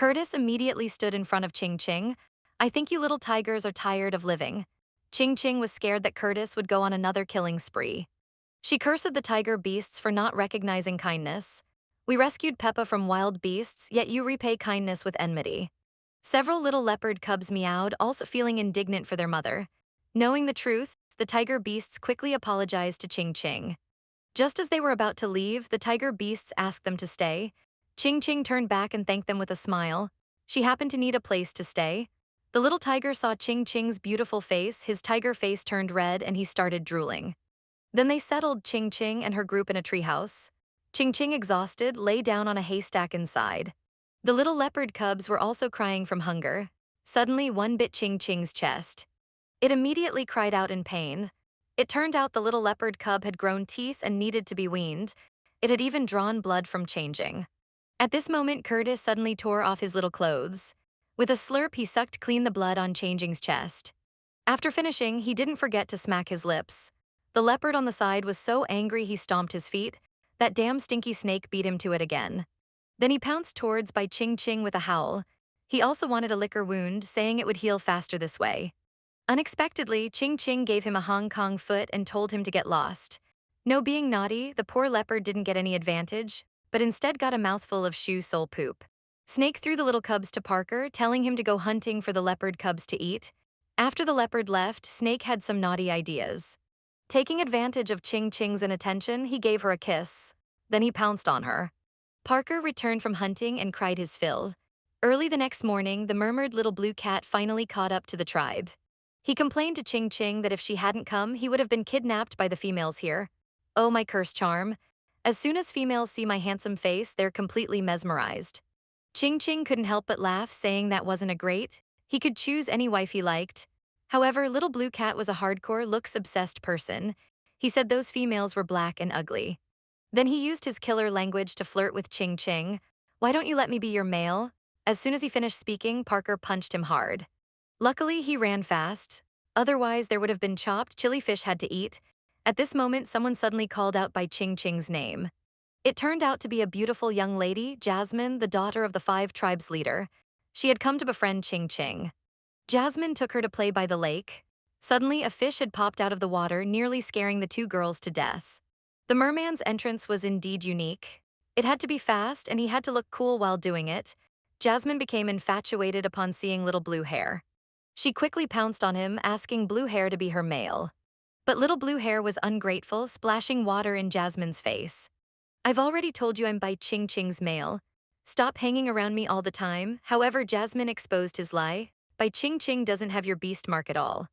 Curtis immediately stood in front of Ching Ching. I think you little tigers are tired of living. Ching Ching was scared that Curtis would go on another killing spree. She cursed the tiger beasts for not recognizing kindness. We rescued Peppa from wild beasts, yet you repay kindness with enmity. Several little leopard cubs meowed, also feeling indignant for their mother. Knowing the truth, the tiger beasts quickly apologized to Ching Ching. Just as they were about to leave, the tiger beasts asked them to stay. Ching Ching turned back and thanked them with a smile. She happened to need a place to stay. The little tiger saw Ching Ching's beautiful face, his tiger face turned red, and he started drooling. Then they settled Ching Ching and her group in a treehouse. Ching Ching, exhausted, lay down on a haystack inside. The little leopard cubs were also crying from hunger. Suddenly, one bit Ching Ching's chest. It immediately cried out in pain. It turned out the little leopard cub had grown teeth and needed to be weaned. It had even drawn blood from changing. At this moment, Curtis suddenly tore off his little clothes. With a slurp, he sucked clean the blood on Changing's chest. After finishing, he didn't forget to smack his lips. The leopard on the side was so angry he stomped his feet. That damn stinky snake beat him to it again. Then he pounced towards Bai Jingjing with a howl. He also wanted to lick her wound, saying it would heal faster this way. Unexpectedly, Ching Ching gave him a Hong Kong foot and told him to get lost. No being naughty, the poor leopard didn't get any advantage, but instead got a mouthful of shoe sole poop. Snake threw the little cubs to Parker, telling him to go hunting for the leopard cubs to eat. After the leopard left, Snake had some naughty ideas. Taking advantage of Ching Ching's inattention, he gave her a kiss. Then he pounced on her. Parker returned from hunting and cried his fill. Early the next morning, the murmured little blue cat finally caught up to the tribe. He complained to Ching Ching that if she hadn't come, he would have been kidnapped by the females here. Oh, my curse charm. As soon as females see my handsome face, they're completely mesmerized. Ching Ching couldn't help but laugh, saying that wasn't a great. He could choose any wife he liked. However, Little Blue Cat was a hardcore, looks-obsessed person. He said those females were black and ugly. Then he used his killer language to flirt with Ching Ching. Why don't you let me be your male? As soon as he finished speaking, Parker punched him hard. Luckily, he ran fast. Otherwise, there would have been chopped chili fish had to eat. At this moment, someone suddenly called out Bai Jingjing's name. It turned out to be a beautiful young lady, Jasmine, the daughter of the 5 tribes leader. She had come to befriend Ching Ching. Jasmine took her to play by the lake. Suddenly, a fish had popped out of the water, nearly scaring the 2 girls to death. The merman's entrance was indeed unique. It had to be fast, and he had to look cool while doing it. Jasmine became infatuated upon seeing little blue hair. She quickly pounced on him, asking Blue Hair to be her male. But little Blue Hair was ungrateful, splashing water in Jasmine's face. I've already told you I'm Bai Jingjing's male. Stop hanging around me all the time. However, Jasmine exposed his lie. Bai Jingjing doesn't have your beast mark at all.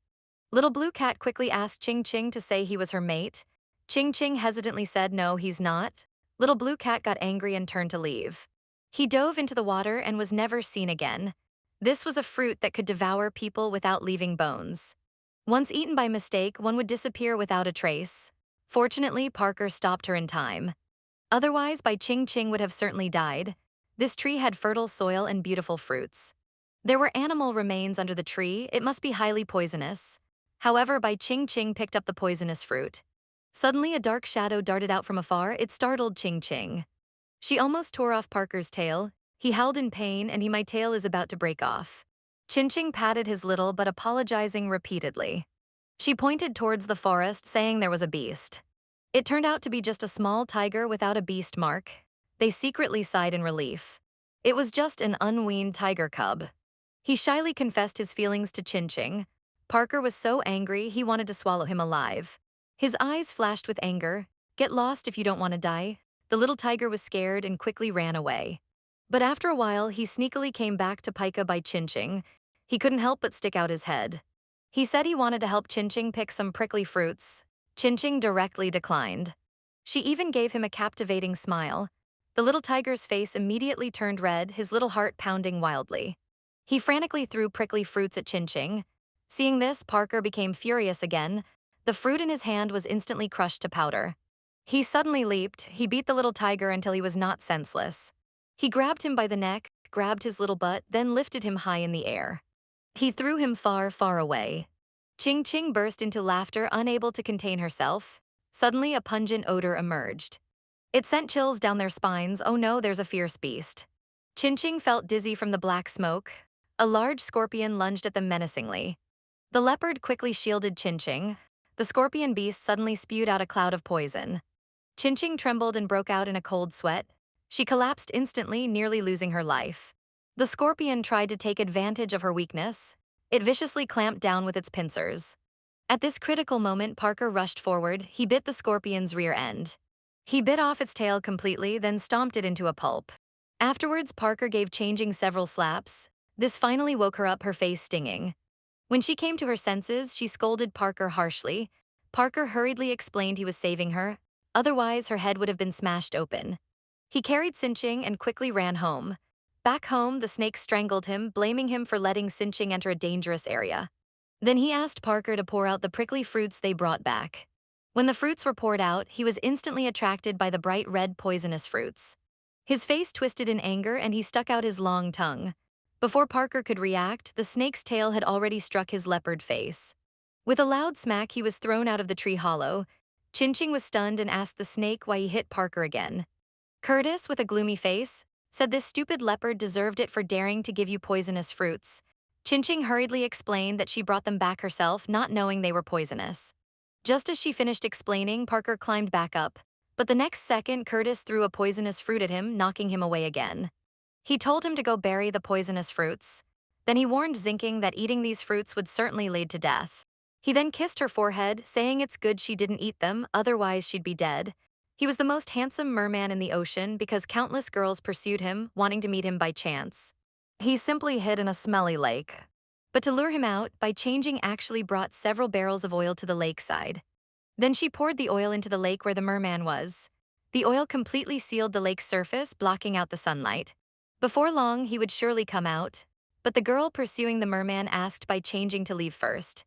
Little Blue Cat quickly asked Ching Ching to say he was her mate. Ching Ching hesitantly said no, he's not. Little Blue Cat got angry and turned to leave. He dove into the water and was never seen again. This was a fruit that could devour people without leaving bones. Once eaten by mistake, one would disappear without a trace. Fortunately, Parker stopped her in time. Otherwise, Bai Ching Ching would have certainly died. This tree had fertile soil and beautiful fruits. There were animal remains under the tree. It must be highly poisonous. However, Bai Ching Ching picked up the poisonous fruit. Suddenly, a dark shadow darted out from afar. It startled Ching Ching. She almost tore off Parker's tail. He howled in pain, and my tail is about to break off. Ching Ching patted his little but apologizing repeatedly. She pointed towards the forest, saying there was a beast. It turned out to be just a small tiger without a beast mark. They secretly sighed in relief. It was just an unweaned tiger cub. He shyly confessed his feelings to Ching Ching. Parker was so angry he wanted to swallow him alive. His eyes flashed with anger. Get lost if you don't want to die. The little tiger was scared and quickly ran away. But after a while, he sneakily came back to Pika by Ching Ching. He couldn't help but stick out his head. He said he wanted to help Ching Ching pick some prickly fruits. Ching Ching directly declined. She even gave him a captivating smile. The little tiger's face immediately turned red, his little heart pounding wildly. He frantically threw prickly fruits at Ching Ching. Seeing this, Parker became furious again. The fruit in his hand was instantly crushed to powder. He suddenly leaped. He beat the little tiger until he was not senseless. He grabbed him by the neck, grabbed his little butt, then lifted him high in the air. He threw him far, far away. Ching Ching burst into laughter, unable to contain herself. Suddenly, a pungent odor emerged. It sent chills down their spines. Oh no, there's a fierce beast. Chinching felt dizzy from the black smoke. A large scorpion lunged at them menacingly. The leopard quickly shielded Chinching. The scorpion beast suddenly spewed out a cloud of poison. Chinching trembled and broke out in a cold sweat. She collapsed instantly, nearly losing her life. The scorpion tried to take advantage of her weakness. It viciously clamped down with its pincers. At this critical moment, Parker rushed forward. He bit the scorpion's rear end. He bit off its tail completely, then stomped it into a pulp. Afterwards, Parker gave Changing several slaps. This finally woke her up, her face stinging. When she came to her senses, she scolded Parker harshly. Parker hurriedly explained he was saving her, otherwise her head would have been smashed open. He carried Sinching and quickly ran home. Back home, the snake strangled him, blaming him for letting Sinching enter a dangerous area. Then he asked Parker to pour out the prickly fruits they brought back. When the fruits were poured out, he was instantly attracted by the bright red poisonous fruits. His face twisted in anger and he stuck out his long tongue. Before Parker could react, the snake's tail had already struck his leopard face. With a loud smack, he was thrown out of the tree hollow. Chinching was stunned and asked the snake why he hit Parker again. Curtis, with a gloomy face, said this stupid leopard deserved it for daring to give you poisonous fruits. Chinching hurriedly explained that she brought them back herself, not knowing they were poisonous. Just as she finished explaining, Parker climbed back up. But the next second, Curtis threw a poisonous fruit at him, knocking him away again. He told him to go bury the poisonous fruits. Then he warned Zinking that eating these fruits would certainly lead to death. He then kissed her forehead, saying it's good she didn't eat them, otherwise she'd be dead. He was the most handsome merman in the ocean because countless girls pursued him, wanting to meet him by chance. He simply hid in a smelly lake. But to lure him out, Bai Jingjing actually brought several barrels of oil to the lakeside. Then she poured the oil into the lake where the merman was. The oil completely sealed the lake's surface, blocking out the sunlight. Before long, he would surely come out. But the girl pursuing the merman asked Bai Jingjing to leave first.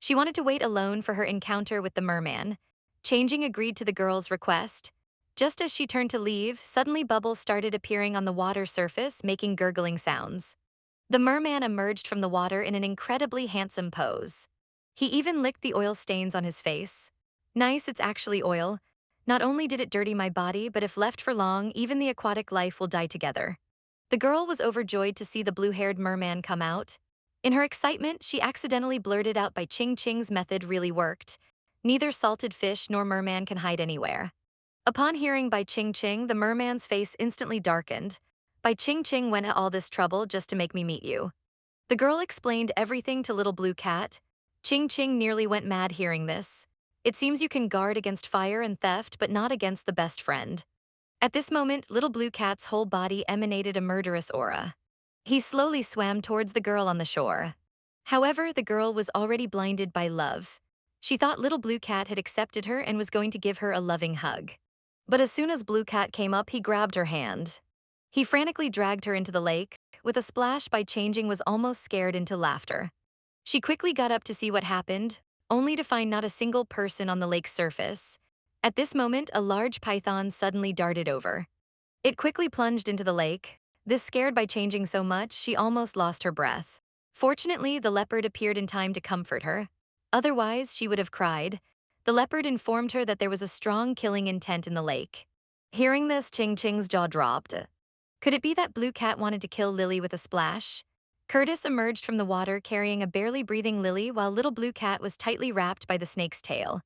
She wanted to wait alone for her encounter with the merman. Jingjing agreed to the girl's request. Just as she turned to leave, suddenly bubbles started appearing on the water surface, making gurgling sounds. The merman emerged from the water in an incredibly handsome pose. He even licked the oil stains on his face. Nice, it's actually oil. Not only did it dirty my body, but if left for long, even the aquatic life will die together. The girl was overjoyed to see the blue-haired merman come out. In her excitement, she accidentally blurted out Bai Jingjing's method really worked. Neither salted fish nor merman can hide anywhere. Upon hearing Bai Jingjing, the merman's face instantly darkened. Bai Jingjing went to all this trouble just to make me meet you. The girl explained everything to Little Blue Cat. Jingjing nearly went mad hearing this. It seems you can guard against fire and theft, but not against the best friend. At this moment, Little Blue Cat's whole body emanated a murderous aura. He slowly swam towards the girl on the shore. However, the girl was already blinded by love. She thought Little Blue Cat had accepted her and was going to give her a loving hug. But as soon as Blue Cat came up, he grabbed her hand. He frantically dragged her into the lake. With a splash, Bai Jingjing was almost scared into laughter. She quickly got up to see what happened, only to find not a single person on the lake's surface. At this moment, a large python suddenly darted over. It quickly plunged into the lake. This scared Bai Jingjing so much, she almost lost her breath. Fortunately, the leopard appeared in time to comfort her. Otherwise, she would have cried. The leopard informed her that there was a strong killing intent in the lake. Hearing this, Jingjing's jaw dropped. Could it be that Blue Cat wanted to kill Lily with a splash? Curtis emerged from the water carrying a barely breathing Lily while Little Blue Cat was tightly wrapped by the snake's tail.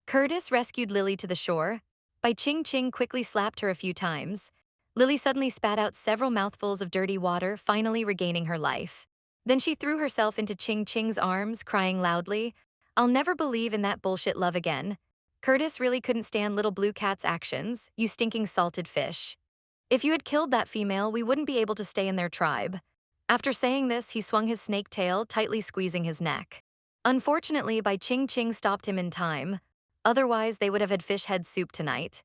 Curtis rescued Lily to the shore. Bai Jingjing quickly slapped her a few times. Lily suddenly spat out several mouthfuls of dirty water, finally regaining her life. Then she threw herself into Jingjing's arms, crying loudly, "I'll never believe in that bullshit love again." Curtis really couldn't stand Little Blue Cat's actions, "You stinking salted fish. If you had killed that female, we wouldn't be able to stay in their tribe." After saying this, he swung his snake tail, tightly squeezing his neck. Unfortunately, Bai Jingjing stopped him in time. Otherwise, they would have had fish head soup tonight.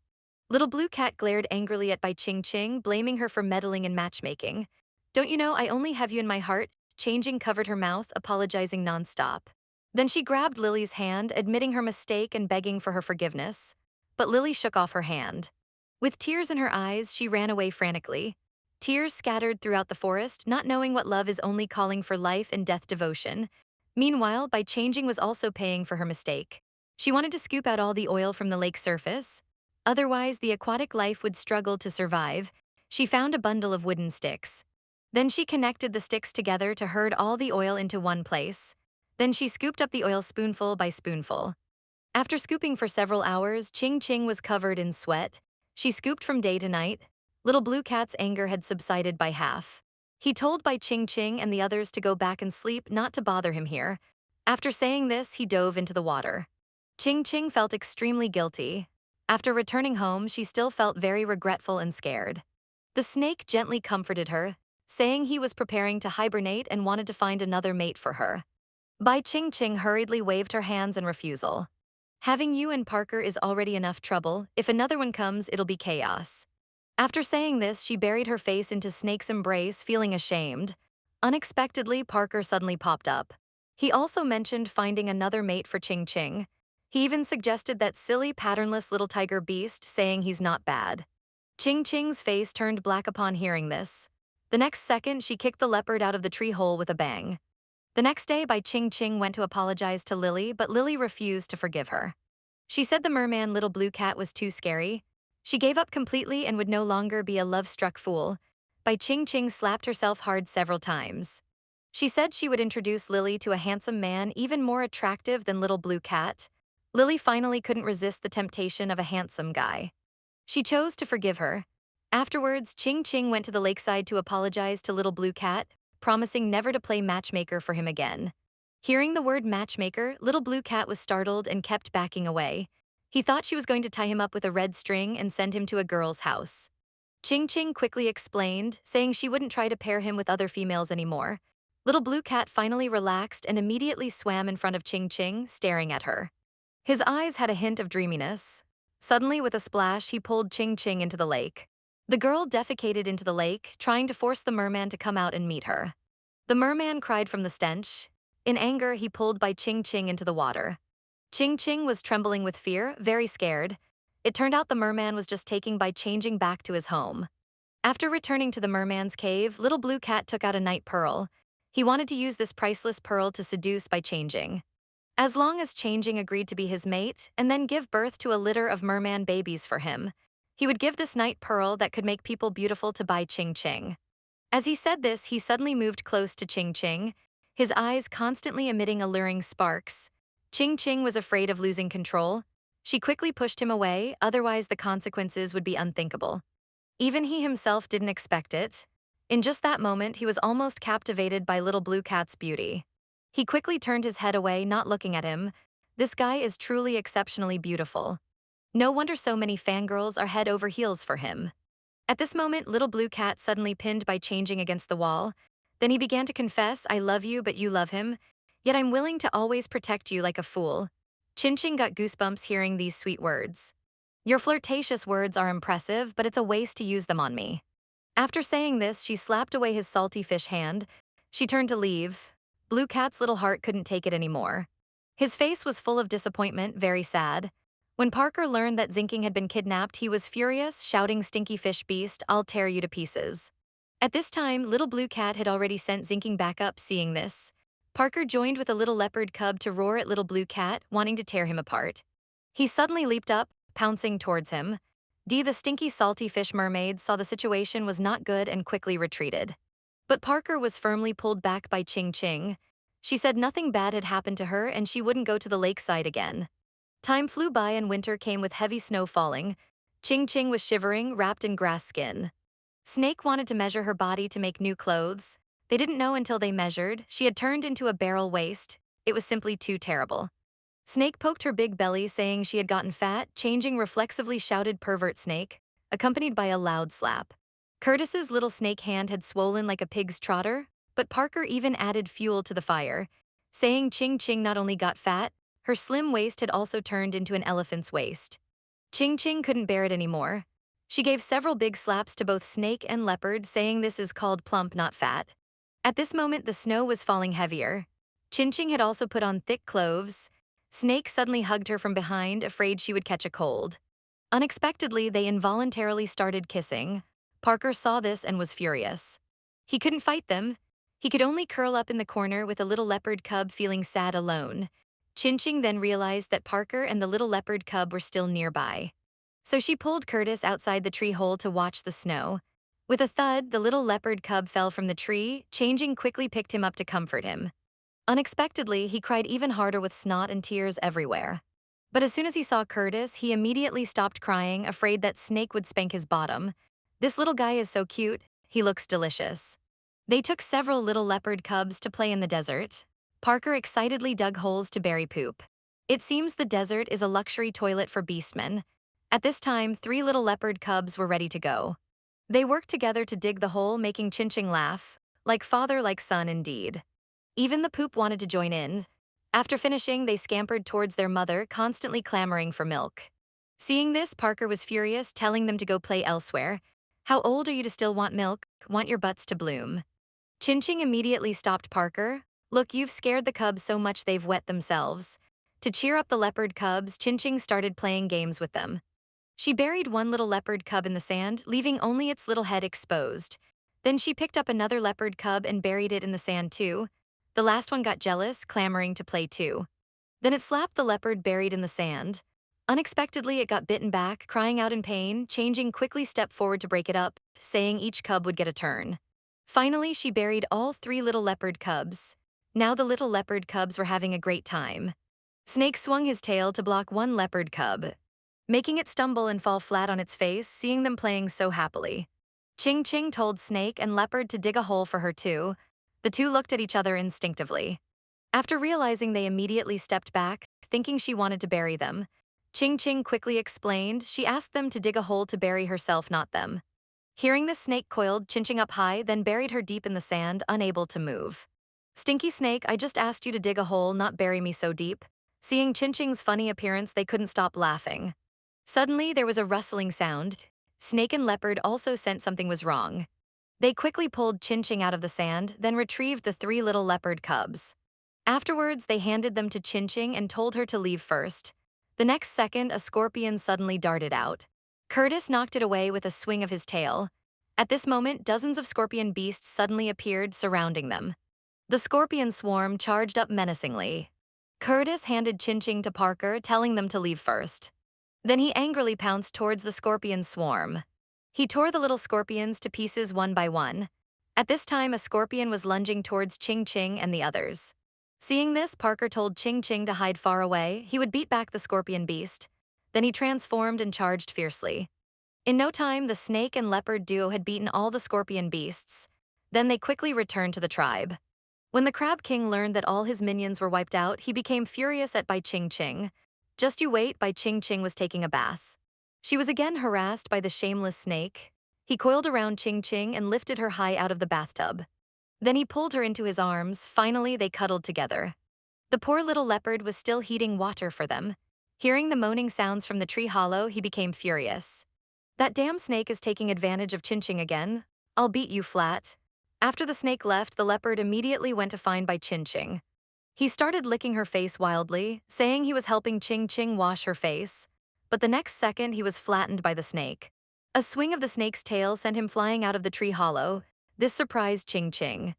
Little Blue Cat glared angrily at Bai Jingjing, blaming her for meddling in matchmaking. "Don't you know I only have you in my heart?" Jingjing covered her mouth, apologizing nonstop. Then she grabbed Lily's hand, admitting her mistake and begging for her forgiveness. But Lily shook off her hand. With tears in her eyes, she ran away frantically. Tears scattered throughout the forest, not knowing what love is only calling for life and death devotion. Meanwhile, Bai Jingjing was also paying for her mistake. She wanted to scoop out all the oil from the lake's surface. Otherwise, the aquatic life would struggle to survive. she found a bundle of wooden sticks. Then she connected the sticks together to herd all the oil into one place. Then she scooped up the oil spoonful by spoonful. After scooping for several hours, Ching Ching was covered in sweat. She scooped from day to night. Little Blue Cat's anger had subsided by half. He told Bai Jingjing and the others to go back and sleep, not to bother him here. After saying this, he dove into the water. Ching Ching felt extremely guilty. After returning home, she still felt very regretful and scared. The snake gently comforted her, saying he was preparing to hibernate and wanted to find another mate for her. Bai Jingjing hurriedly waved her hands in refusal. Having you and Parker is already enough trouble. If another one comes, it'll be chaos. After saying this, she buried her face into Snake's embrace, feeling ashamed. Unexpectedly, Parker suddenly popped up. He also mentioned finding another mate for Ching Ching. He even suggested that silly, patternless little tiger beast, saying he's not bad. Ching Ching's face turned black upon hearing this. The next second, she kicked the leopard out of the tree hole with a bang. The next day, Bai Ching Ching went to apologize to Lily, but Lily refused to forgive her. She said the merman Little Blue Cat was too scary. She gave up completely and would no longer be a love-struck fool. Bai Ching Ching slapped herself hard several times. She said she would introduce Lily to a handsome man even more attractive than Little Blue Cat. Lily finally couldn't resist the temptation of a handsome guy. She chose to forgive her. Afterwards, Ching Ching went to the lakeside to apologize to Little Blue Cat, promising never to play matchmaker for him again. Hearing the word matchmaker, Little Blue Cat was startled and kept backing away. He thought she was going to tie him up with a red string and send him to a girl's house. Ching Ching quickly explained, saying she wouldn't try to pair him with other females anymore. Little Blue Cat finally relaxed and immediately swam in front of Ching Ching, staring at her. His eyes had a hint of dreaminess. Suddenly, with a splash, he pulled Ching Ching into the lake. The girl defecated into the lake, trying to force the merman to come out and meet her. The merman cried from the stench. In anger, he pulled Bai Ching Ching into the water. Ching Ching was trembling with fear, very scared. It turned out the merman was just taking Bai Changing back to his home. After returning to the merman's cave, Little Blue Cat took out a night pearl. He wanted to use this priceless pearl to seduce Bai Changing. As long as Changing agreed to be his mate and then give birth to a litter of merman babies for him, he would give this night pearl that could make people beautiful to Bai Ching Ching. As he said this, he suddenly moved close to Ching Ching, his eyes constantly emitting alluring sparks. Ching Ching was afraid of losing control. She quickly pushed him away, otherwise the consequences would be unthinkable. Even he himself didn't expect it. In just that moment, he was almost captivated by Little Blue Cat's beauty. He quickly turned his head away, not looking at him. This guy is truly exceptionally beautiful. No wonder so many fangirls are head over heels for him. At this moment, Little Blue Cat suddenly pinned Bai Changing against the wall. Then he began to confess, "I love you, but you love him. Yet I'm willing to always protect you like a fool." Ching Ching got goosebumps hearing these sweet words. "Your flirtatious words are impressive, but it's a waste to use them on me." After saying this, she slapped away his salty fish hand. She turned to leave. Blue Cat's little heart couldn't take it anymore. His face was full of disappointment, very sad. When Parker learned that Zinking had been kidnapped, he was furious, shouting, "Stinky fish beast, I'll tear you to pieces." At this time, Little Blue Cat had already sent Zinking back up. Seeing this, Parker joined with a little leopard cub to roar at Little Blue Cat, wanting to tear him apart. He suddenly leaped up, pouncing towards him. The stinky salty fish mermaid saw the situation was not good and quickly retreated. But Parker was firmly pulled back by Ching Ching. She said nothing bad had happened to her and she wouldn't go to the lakeside again. Time flew by and winter came with heavy snow falling. Ching Ching was shivering, wrapped in grass skin. Snake wanted to measure her body to make new clothes. They didn't know until they measured. She had turned into a barrel waist. It was simply too terrible. Snake poked her big belly, saying she had gotten fat. Changing reflexively shouted, "Pervert Snake," accompanied by a loud slap. Curtis's little snake hand had swollen like a pig's trotter, but Parker even added fuel to the fire, saying Ching Ching not only got fat, her slim waist had also turned into an elephant's waist. Ching Ching couldn't bear it anymore. She gave several big slaps to both Snake and Leopard, saying this is called plump, not fat. At this moment, the snow was falling heavier. Ching Ching had also put on thick clothes. Snake suddenly hugged her from behind, afraid she would catch a cold. Unexpectedly, they involuntarily started kissing. Parker saw this and was furious. He couldn't fight them. He could only curl up in the corner with a little leopard cub feeling sad alone. Ching Ching then realized that Parker and the little leopard cub were still nearby. So she pulled Curtis outside the tree hole to watch the snow. With a thud, the little leopard cub fell from the tree. Changing quickly picked him up to comfort him. Unexpectedly, he cried even harder with snot and tears everywhere. But as soon as he saw Curtis, he immediately stopped crying, afraid that Snake would spank his bottom. This little guy is so cute, he looks delicious. They took several little leopard cubs to play in the desert. Parker excitedly dug holes to bury poop. It seems the desert is a luxury toilet for beastmen. At this time, 3 little leopard cubs were ready to go. They worked together to dig the hole, making Chinching laugh. Like father, like son indeed. Even the poop wanted to join in. After finishing, they scampered towards their mother, constantly clamoring for milk. Seeing this, Parker was furious, telling them to go play elsewhere. How old are you to still want milk? Want your butts to bloom? Chinching immediately stopped Parker. Look, you've scared the cubs so much they've wet themselves. To cheer up the leopard cubs, Chinching started playing games with them. She buried one little leopard cub in the sand, leaving only its little head exposed. Then she picked up another leopard cub and buried it in the sand too. The last one got jealous, clamoring to play too. Then it slapped the leopard buried in the sand. Unexpectedly, it got bitten back, crying out in pain. Changing quickly stepped forward to break it up, saying each cub would get a turn. Finally, she buried all 3 little leopard cubs. Now the little leopard cubs were having a great time. Snake swung his tail to block one leopard cub, making it stumble and fall flat on its face, seeing them playing so happily. Ching Ching told Snake and Leopard to dig a hole for her too. The two looked at each other instinctively. After realizing, they immediately stepped back, thinking she wanted to bury them. Ching Ching quickly explained she asked them to dig a hole to bury herself, not them. Hearing this, Snake coiled Chinching up high, then buried her deep in the sand, unable to move. Stinky Snake, I just asked you to dig a hole, not bury me so deep. Seeing Chinching's funny appearance, they couldn't stop laughing. Suddenly, there was a rustling sound. Snake and Leopard also sensed something was wrong. They quickly pulled Chinching out of the sand, then retrieved the 3 little leopard cubs. Afterwards, they handed them to Chinching and told her to leave first. The next second, a scorpion suddenly darted out. Curtis knocked it away with a swing of his tail. At this moment, dozens of scorpion beasts suddenly appeared, surrounding them. The scorpion swarm charged up menacingly. Curtis handed Chinching to Parker, telling them to leave first. Then he angrily pounced towards the scorpion swarm. He tore the little scorpions to pieces one by one. At this time, a scorpion was lunging towards Ching Ching and the others. Seeing this, Parker told Ching Ching to hide far away. He would beat back the scorpion beast. Then he transformed and charged fiercely. In no time, the snake and leopard duo had beaten all the scorpion beasts. Then they quickly returned to the tribe. When the Crab King learned that all his minions were wiped out, he became furious at Bai Jingjing. Just you wait, Bai Jingjing was taking a bath. She was again harassed by the shameless snake. He coiled around Jingjing and lifted her high out of the bathtub. Then he pulled her into his arms. Finally, they cuddled together. The poor little leopard was still heating water for them. Hearing the moaning sounds from the tree hollow, he became furious. That damn snake is taking advantage of Jingjing again. I'll beat you flat. After the snake left, the leopard immediately went to find Bai Jingjing. He started licking her face wildly, saying he was helping Jingjing wash her face. But the next second, he was flattened by the snake. A swing of the snake's tail sent him flying out of the tree hollow. This surprised Jingjing.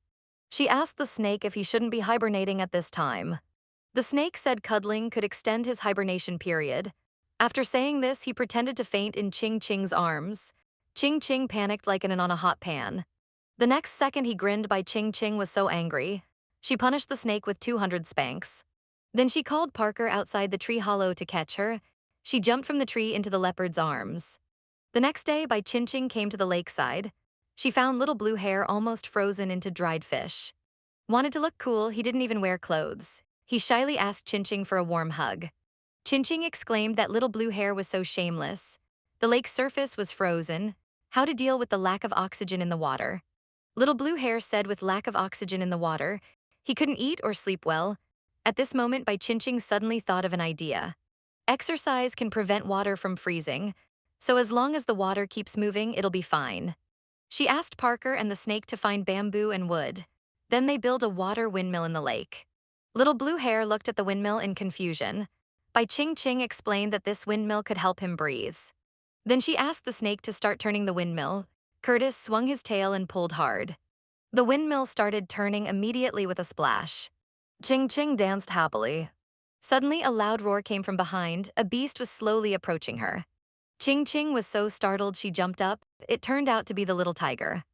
She asked the snake if he shouldn't be hibernating at this time. The snake said cuddling could extend his hibernation period. After saying this, he pretended to faint in Jingjing's arms. Jingjing panicked like an on a hot pan. The next second, he grinned. By Jingjing was so angry. She punished the snake with 200 spanks. Then she called Parker outside the tree hollow to catch her. She jumped from the tree into the leopard's arms. The next day, Bai Jingjing came to the lakeside. She found little blue hair almost frozen into dried fish. Wanted to look cool, he didn't even wear clothes. He shyly asked Jingjing for a warm hug. Jingjing exclaimed that little blue hair was so shameless. The lake's surface was frozen. How to deal with the lack of oxygen in the water? Little blue hair said with lack of oxygen in the water, he couldn't eat or sleep well. At this moment, Bai Jingjing suddenly thought of an idea. Exercise can prevent water from freezing, so as long as the water keeps moving, it'll be fine. She asked Parker and the snake to find bamboo and wood. Then they built a water windmill in the lake. Little blue hair looked at the windmill in confusion. Bai Jingjing explained that this windmill could help him breathe. Then she asked the snake to start turning the windmill. Curtis swung his tail and pulled hard. The windmill started turning immediately with a splash. Jingjing danced happily. Suddenly, a loud roar came from behind. A beast was slowly approaching her. Ching Ching was so startled she jumped up. It turned out to be the little tiger.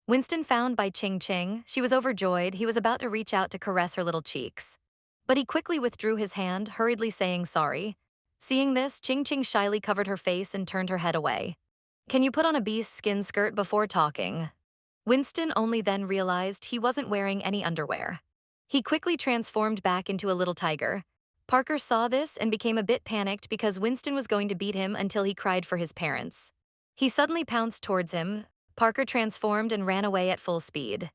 Winston found Bai Jingjing. She was overjoyed. He was about to reach out to caress her little cheeks. But he quickly withdrew his hand, hurriedly saying sorry. Seeing this, Ching Ching shyly covered her face and turned her head away. Can you put on a beast skin skirt before talking? Winston only then realized he wasn't wearing any underwear. He quickly transformed back into a little tiger. Parker saw this and became a bit panicked because Winston was going to beat him until he cried for his parents. He suddenly pounced towards him. Parker transformed and ran away at full speed.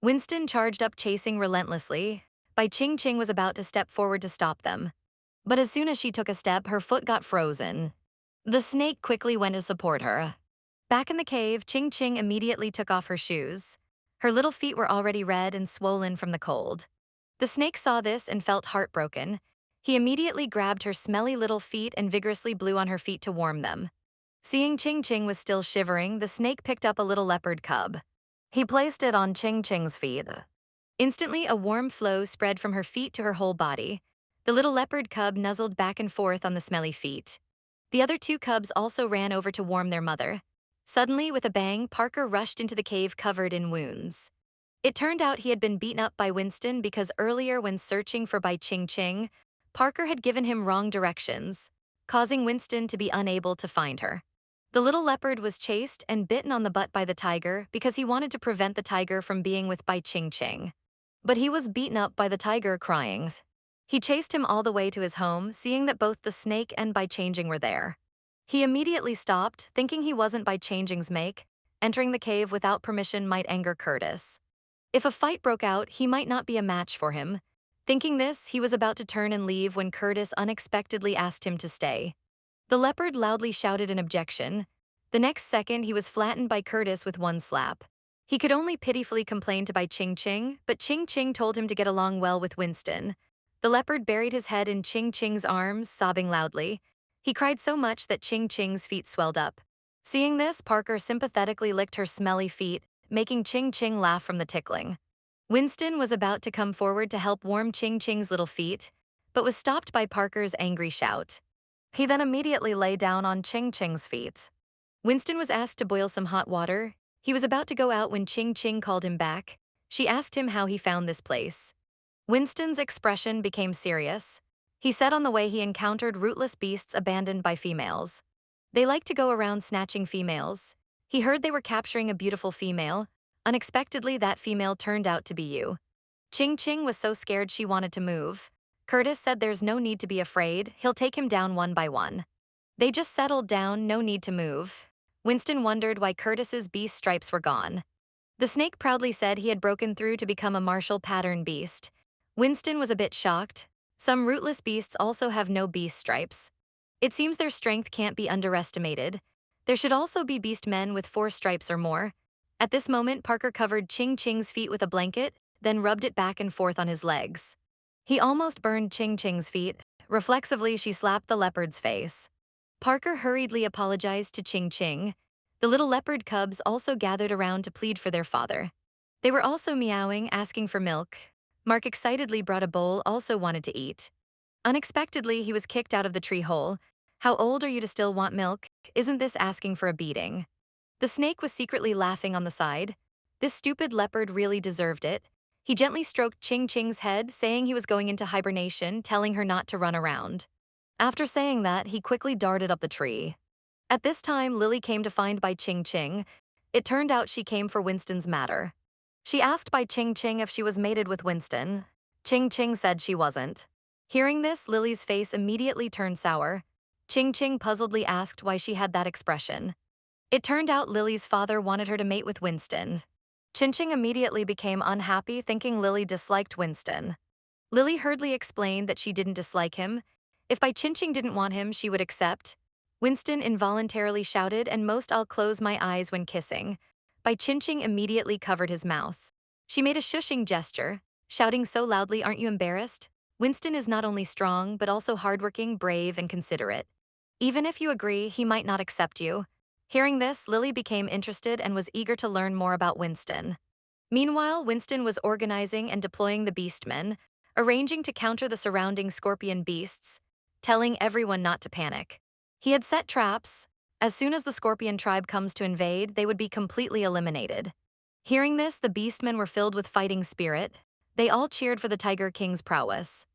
Winston charged up, chasing relentlessly. Bai Jingjing was about to step forward to stop them. But as soon as she took a step, her foot got frozen. The snake quickly went to support her. Back in the cave, Ching Ching immediately took off her shoes. Her little feet were already red and swollen from the cold. The snake saw this and felt heartbroken. He immediately grabbed her smelly little feet and vigorously blew on her feet to warm them. Seeing Ching Ching was still shivering, the snake picked up a little leopard cub. He placed it on Ching Ching's feet. Instantly, a warm flow spread from her feet to her whole body. The little leopard cub nuzzled back and forth on the smelly feet. The other two cubs also ran over to warm their mother. Suddenly, with a bang, Parker rushed into the cave covered in wounds. It turned out he had been beaten up by Winston because earlier when searching for Bai Jingjing, Parker had given him wrong directions, causing Winston to be unable to find her. The little leopard was chased and bitten on the butt by the tiger because he wanted to prevent the tiger from being with Bai Jingjing. But he was beaten up by the tiger, crying. He chased him all the way to his home, seeing that both the snake and Bai Jingjing were there. He immediately stopped, thinking he wasn't Bai Jingjing's make. Entering the cave without permission might anger Curtis. If a fight broke out, he might not be a match for him. Thinking this, he was about to turn and leave when Curtis unexpectedly asked him to stay. The leopard loudly shouted an objection. The next second, he was flattened by Curtis with one slap. He could only pitifully complain to Bai Jingjing, but Ching Ching told him to get along well with Winston. The leopard buried his head in Ching Ching's arms, sobbing loudly. He cried so much that Ching Ching's feet swelled up. Seeing this, Parker sympathetically licked her smelly feet, making Ching Ching laugh from the tickling. Winston was about to come forward to help warm Ching Ching's little feet, but was stopped by Parker's angry shout. He then immediately lay down on Ching Ching's feet. Winston was asked to boil some hot water. He was about to go out when Ching Ching called him back. She asked him how he found this place. Winston's expression became serious. He said on the way he encountered rootless beasts abandoned by females. They like to go around snatching females. He heard they were capturing a beautiful female. Unexpectedly, that female turned out to be you. Ching Ching was so scared she wanted to move. Curtis said there's no need to be afraid, he'll take him down one by one. They just settled down, no need to move. Winston wondered why Curtis's beast stripes were gone. The snake proudly said he had broken through to become a martial pattern beast. Winston was a bit shocked. Some rootless beasts also have no beast stripes. It seems their strength can't be underestimated. There should also be beastmen with 4 stripes or more. At this moment, Parker covered Ching Ching's feet with a blanket, then rubbed it back and forth on his legs. He almost burned Ching Ching's feet. Reflexively, she slapped the leopard's face. Parker hurriedly apologized to Ching Ching. The little leopard cubs also gathered around to plead for their father. They were also meowing, asking for milk. Mark excitedly brought a bowl, also wanted to eat. Unexpectedly, he was kicked out of the tree hole. How old are you to still want milk? Isn't this asking for a beating? The snake was secretly laughing on the side. This stupid leopard really deserved it. He gently stroked Ching Ching's head, saying he was going into hibernation, telling her not to run around. After saying that, he quickly darted up the tree. At this time, Lily came to find Bai Jingjing. It turned out she came for Winston's matter. She asked Bai Jingjing if she was mated with Winston. Ching Ching said she wasn't. Hearing this, Lily's face immediately turned sour. Ching Ching puzzledly asked why she had that expression. It turned out Lily's father wanted her to mate with Winston. Ching Ching immediately became unhappy, thinking Lily disliked Winston. Lily hurriedly explained that she didn't dislike him. If Bai Jingjing didn't want him, she would accept. Winston involuntarily shouted, and most I'll close my eyes when kissing. Bai Jingjing immediately covered his mouth. She made a shushing gesture, shouting so loudly, "Aren't you embarrassed? Winston is not only strong, but also hardworking, brave, and considerate. Even if you agree, he might not accept you." Hearing this, Lily became interested and was eager to learn more about Winston. Meanwhile, Winston was organizing and deploying the Beastmen, arranging to counter the surrounding scorpion beasts, telling everyone not to panic. He had set traps. As soon as the scorpion tribe comes to invade, they would be completely eliminated. Hearing this, the Beastmen were filled with fighting spirit. They all cheered for the Tiger King's prowess.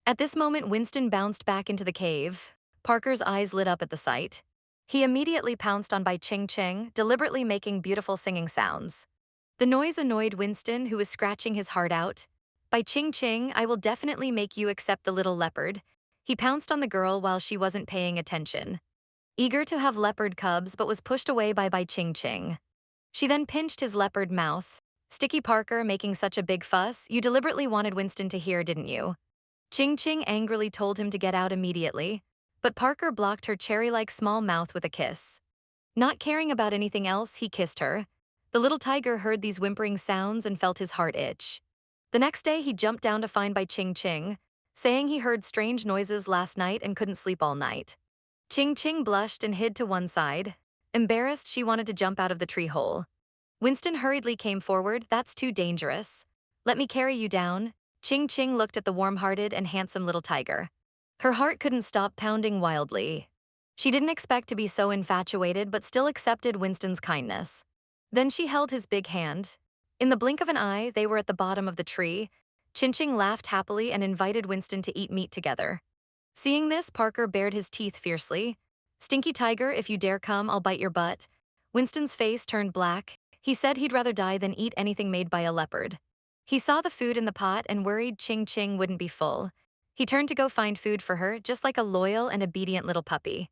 At this moment, Winston bounced back into the cave. Parker's eyes lit up at the sight. He immediately pounced on Bai Jingjing, deliberately making beautiful singing sounds. The noise annoyed Winston, who was scratching his heart out. Bai Jingjing, I will definitely make you accept the little leopard. He pounced on the girl while she wasn't paying attention. Eager to have leopard cubs but was pushed away by Bai Jingjing. She then pinched his leopard mouth. Sticky Parker, making such a big fuss, you deliberately wanted Winston to hear, didn't you? Jingjing angrily told him to get out immediately, but Parker blocked her cherry-like small mouth with a kiss. Not caring about anything else, he kissed her. The little tiger heard these whimpering sounds and felt his heart itch. The next day, he jumped down to find Bai Jingjing, saying he heard strange noises last night and couldn't sleep all night. Jingjing blushed and hid to one side. Embarrassed, she wanted to jump out of the tree hole. Winston hurriedly came forward. That's too dangerous. Let me carry you down. Jingjing looked at the warm-hearted and handsome little tiger. Her heart couldn't stop pounding wildly. She didn't expect to be so infatuated but still accepted Winston's kindness. Then she held his big hand. In the blink of an eye, they were at the bottom of the tree. Jingjing laughed happily and invited Winston to eat meat together. Seeing this, Parker bared his teeth fiercely. Stinky tiger, if you dare come, I'll bite your butt. Winston's face turned black. He said he'd rather die than eat anything made by a leopard. He saw the food in the pot and worried Jingjing wouldn't be full. He turned to go find food for her, just like a loyal and obedient little puppy.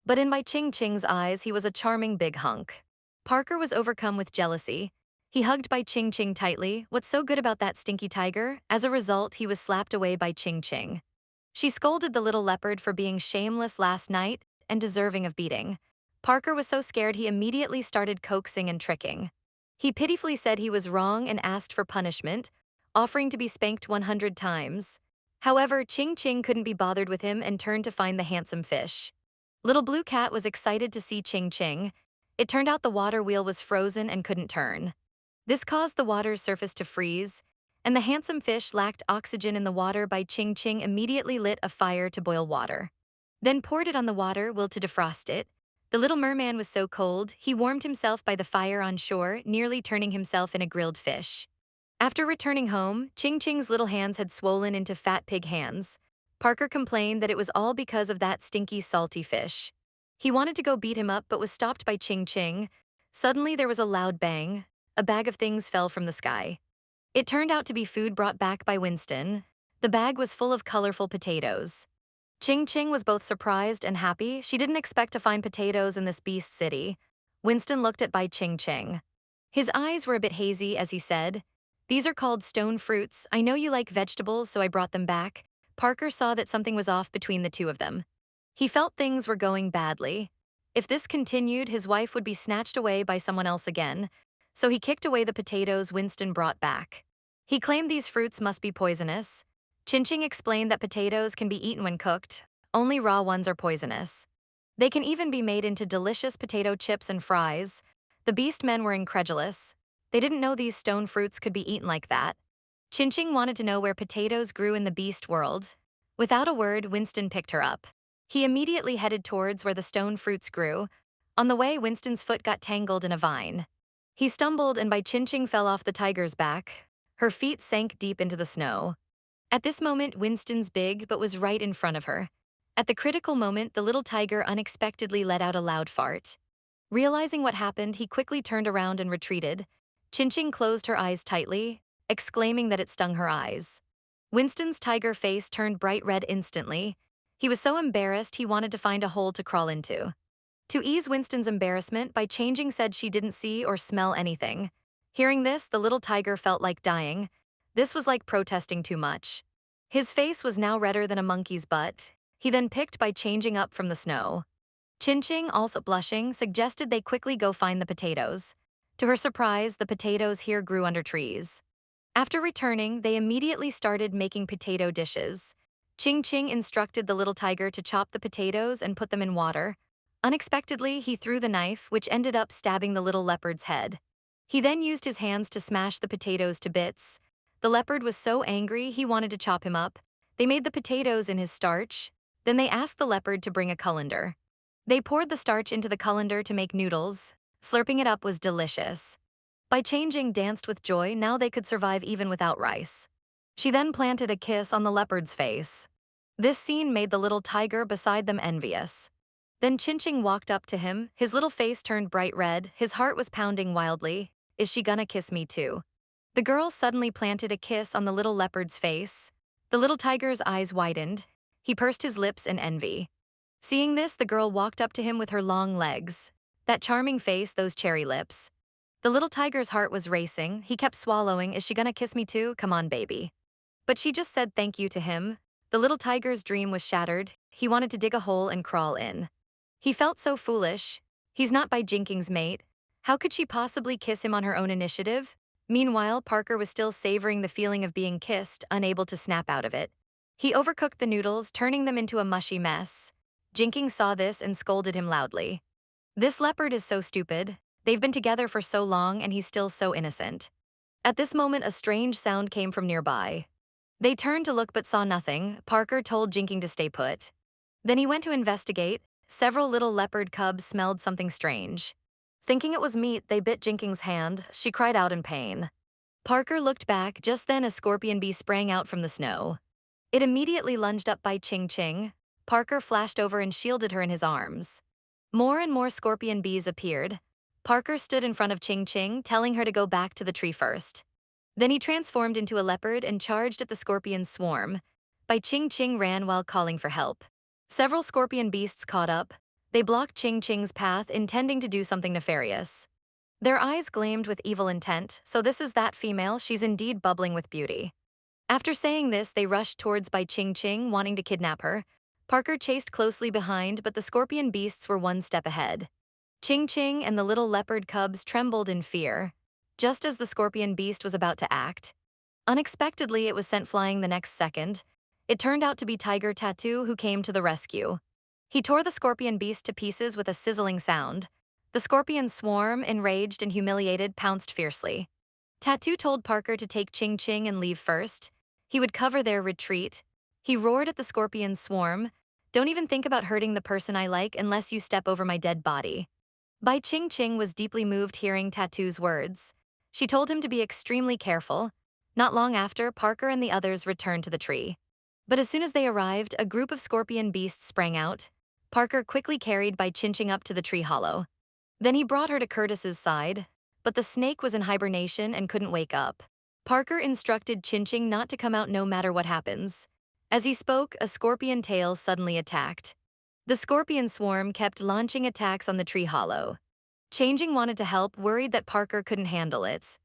But in Bai Jingjing's eyes, he was a charming big hunk. Parker was overcome with jealousy. He hugged Bai Jingjing tightly. What's so good about that stinky tiger? As a result, he was slapped away by Jingjing. She scolded the little leopard for being shameless last night and deserving of beating. Parker was so scared he immediately started coaxing and tricking. He pitifully said he was wrong and asked for punishment, offering to be spanked 100 times. However, Jingjing couldn't be bothered with him and turned to find the handsome fish. Little Blue Cat was excited to see Jingjing. It turned out the water wheel was frozen and couldn't turn. This caused the water's surface to freeze, and the handsome fish lacked oxygen in the water. Bai Jingjing immediately lit a fire to boil water. Then poured it on the water wheel to defrost it. The little merman was so cold, he warmed himself by the fire on shore, nearly turning himself in a grilled fish. After returning home, Jingjing's little hands had swollen into fat pig hands. Parker complained that it was all because of that stinky, salty fish. He wanted to go beat him up but was stopped by Jingjing. Suddenly there was a loud bang. A bag of things fell from the sky. It turned out to be food brought back by Winston. The bag was full of colorful potatoes. Jingjing was both surprised and happy. She didn't expect to find potatoes in this beast city. Winston looked at Bai Jingjing. His eyes were a bit hazy as he said, "These are called stone fruits. I know you like vegetables, so I brought them back." Parker saw that something was off between the two of them. He felt things were going badly. If this continued, his wife would be snatched away by someone else again, so he kicked away the potatoes Winston brought back. He claimed these fruits must be poisonous. Jingjing explained that potatoes can be eaten when cooked. Only raw ones are poisonous. They can even be made into delicious potato chips and fries. The Beastmen were incredulous. They didn't know these stone fruits could be eaten like that. Jingjing wanted to know where potatoes grew in the beast world. Without a word, Winston picked her up. He immediately headed towards where the stone fruits grew. On the way, Winston's foot got tangled in a vine. He stumbled and Bai Jingjing fell off the tiger's back. Her feet sank deep into the snow. At this moment, Winston's big but was right in front of her. At the critical moment, the little tiger unexpectedly let out a loud fart. Realizing what happened, he quickly turned around and retreated. Jingjing closed her eyes tightly, exclaiming that it stung her eyes. Winston's tiger face turned bright red instantly. He was so embarrassed he wanted to find a hole to crawl into. To ease Winston's embarrassment, Bai Jingjing said she didn't see or smell anything. Hearing this, the little tiger felt like dying. This was like protesting too much. His face was now redder than a monkey's butt. He then picked Bai Jingjing up from the snow. Jingjing, also blushing, suggested they quickly go find the potatoes. To her surprise, the potatoes here grew under trees. After returning, they immediately started making potato dishes. Jingjing instructed the little tiger to chop the potatoes and put them in water. Unexpectedly, he threw the knife, which ended up stabbing the little leopard's head. He then used his hands to smash the potatoes to bits. The leopard was so angry he wanted to chop him up. They made the potatoes in his starch. Then they asked the leopard to bring a colander. They poured the starch into the colander to make noodles. Slurping it up was delicious. Bai Jingjing danced with joy, now they could survive even without rice. She then planted a kiss on the leopard's face. This scene made the little tiger beside them envious. Then Jingjing walked up to him, his little face turned bright red, his heart was pounding wildly. Is she gonna kiss me too? The girl suddenly planted a kiss on the little leopard's face. The little tiger's eyes widened. He pursed his lips in envy. Seeing this, the girl walked up to him with her long legs. That charming face, those cherry lips. The little tiger's heart was racing. He kept swallowing. Is she gonna kiss me too? Come on, baby. But she just said thank you to him. The little tiger's dream was shattered. He wanted to dig a hole and crawl in. He felt so foolish. He's not Bai Jingjing's mate. How could she possibly kiss him on her own initiative? Meanwhile, Parker was still savoring the feeling of being kissed, unable to snap out of it. He overcooked the noodles, turning them into a mushy mess. Jingjing saw this and scolded him loudly. This leopard is so stupid. They've been together for so long and he's still so innocent. At this moment, a strange sound came from nearby. They turned to look but saw nothing. Parker told Jingjing to stay put. Then he went to investigate. Several little leopard cubs smelled something strange. Thinking it was meat, they bit Jingjing's hand. She cried out in pain. Parker looked back. Just then a scorpion bee sprang out from the snow. It immediately lunged up Bai Jingjing. Parker flashed over and shielded her in his arms. More and more scorpion bees appeared. Parker stood in front of Jingjing, telling her to go back to the tree first. Then he transformed into a leopard and charged at the scorpion swarm. Bai Jingjing ran while calling for help. Several scorpion beasts caught up. They blocked Jingjing's path, intending to do something nefarious. Their eyes gleamed with evil intent. So this is that female, she's indeed bubbling with beauty. After saying this, they rushed towards Bai Jingjing, wanting to kidnap her. Parker chased closely behind, but the scorpion beasts were one step ahead. Jingjing and the little leopard cubs trembled in fear, just as the scorpion beast was about to act. Unexpectedly, it was sent flying the next second. It turned out to be Tiger Tattoo, who came to the rescue. He tore the scorpion beast to pieces with a sizzling sound. The scorpion swarm, enraged and humiliated, pounced fiercely. Tattoo told Parker to take Jingjing and leave first. He would cover their retreat. He roared at the scorpion swarm. Don't even think about hurting the person I like unless you step over my dead body. Bai Jingjing was deeply moved hearing Tattoo's words. She told him to be extremely careful. Not long after, Parker and the others returned to the tree. But as soon as they arrived, a group of scorpion beasts sprang out. Parker quickly carried Bai Jingjing up to the tree hollow. Then he brought her to Curtis's side, but the snake was in hibernation and couldn't wake up. Parker instructed Jingjing not to come out no matter what happens. As he spoke, a scorpion tail suddenly attacked. The scorpion swarm kept launching attacks on the tree hollow. Jingjing wanted to help, worried that Parker couldn't handle it.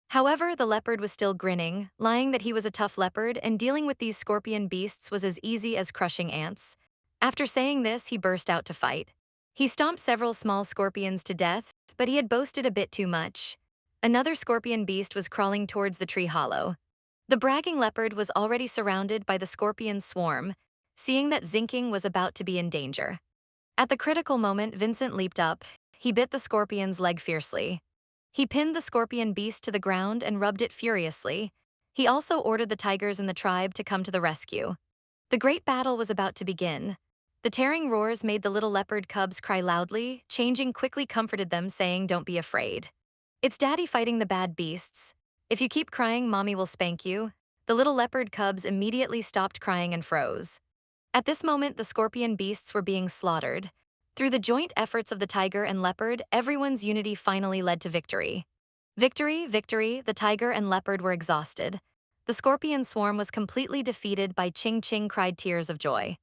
However, the leopard was still grinning, lying that he was a tough leopard and dealing with these scorpion beasts was as easy as crushing ants. After saying this, he burst out to fight. He stomped several small scorpions to death, but he had boasted a bit too much. Another scorpion beast was crawling towards the tree hollow. The bragging leopard was already surrounded by the scorpion swarm, seeing that Jingjing was about to be in danger. At the critical moment, Vincent leaped up. He bit the scorpion's leg fiercely. He pinned the scorpion beast to the ground and rubbed it furiously. He also ordered the tigers in the tribe to come to the rescue. The great battle was about to begin. The tearing roars made the little leopard cubs cry loudly. Jingjing quickly comforted them, saying, "Don't be afraid. It's Daddy fighting the bad beasts. If you keep crying, Mommy will spank you." The little leopard cubs immediately stopped crying and froze. At this moment, the scorpion beasts were being slaughtered. Through the joint efforts of the tiger and leopard, everyone's unity finally led to victory. Victory, victory, the tiger and leopard were exhausted. The scorpion swarm was completely defeated. By Jingjing cried tears of joy.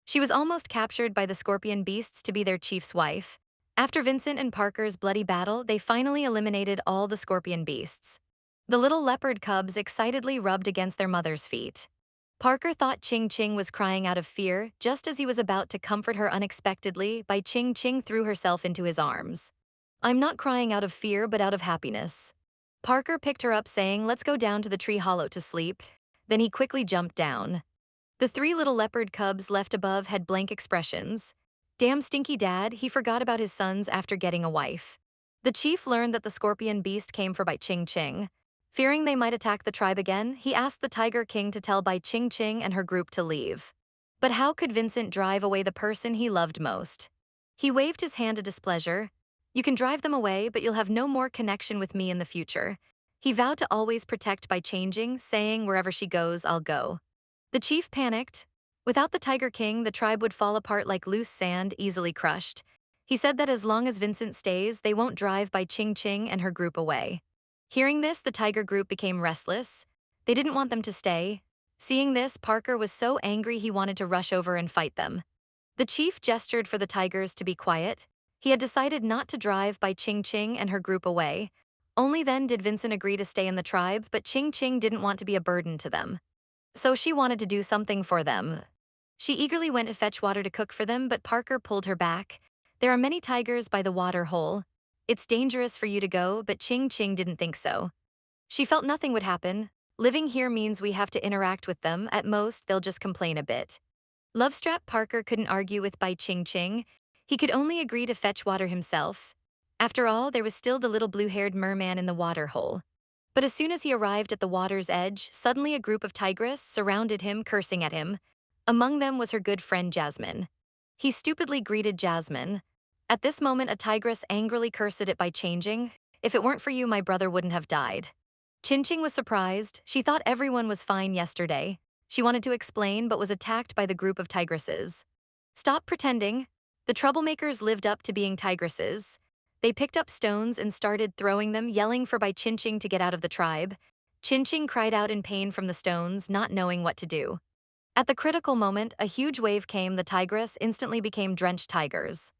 She was almost captured by the scorpion beasts to be their chief's wife. After Vincent and Parker's bloody battle, they finally eliminated all the scorpion beasts. The little leopard cubs excitedly rubbed against their mother's feet. Parker thought Jingjing was crying out of fear. Just as he was about to comfort her unexpectedly, Bai Jingjing threw herself into his arms. "I'm not crying out of fear, but out of happiness." Parker picked her up, saying, "Let's go down to the tree hollow to sleep." Then he quickly jumped down. The three little leopard cubs left above had blank expressions. Damn stinky dad, he forgot about his sons after getting a wife. The chief learned that the scorpion beast came for Bai Jingjing. Fearing they might attack the tribe again, he asked the Tiger King to tell Bai Jingjing and her group to leave. But how could Vincent drive away the person he loved most? He waved his hand in displeasure. You can drive them away, but you'll have no more connection with me in the future. He vowed to always protect Bai Jingjing, saying wherever she goes, I'll go. The chief panicked. Without the Tiger King, the tribe would fall apart like loose sand, easily crushed. He said that as long as Vincent stays, they won't drive Bai Jingjing and her group away. Hearing this, the Tiger group became restless. They didn't want them to stay. Seeing this, Parker was so angry he wanted to rush over and fight them. The chief gestured for the tigers to be quiet. He had decided not to drive Bai Jingjing and her group away. Only then did Vincent agree to stay in the tribes, but Jingjing didn't want to be a burden to them. So she wanted to do something for them. She eagerly went to fetch water to cook for them, but Parker pulled her back. There are many tigers by the water hole. It's dangerous for you to go, but Jingjing didn't think so. She felt nothing would happen. Living here means we have to interact with them. At most, they'll just complain a bit. Lovestrap Parker couldn't argue with Bai Jingjing. He could only agree to fetch water himself. After all, there was still the little blue-haired merman in the water hole. But as soon as he arrived at the water's edge, suddenly a group of tigresses surrounded him, cursing at him. Among them was her good friend Jasmine. He stupidly greeted Jasmine. At this moment, a tigress angrily cursed at Bai Jingjing. If it weren't for you, my brother wouldn't have died. Jingjing was surprised. She thought everyone was fine yesterday. She wanted to explain, but was attacked by the group of tigresses. Stop pretending. The troublemakers lived up to being tigresses. They picked up stones and started throwing them, yelling for Bai Jingjing to get out of the tribe. Jingjing cried out in pain from the stones, not knowing what to do. At the critical moment, a huge wave came. The tigress instantly became drenched tigers.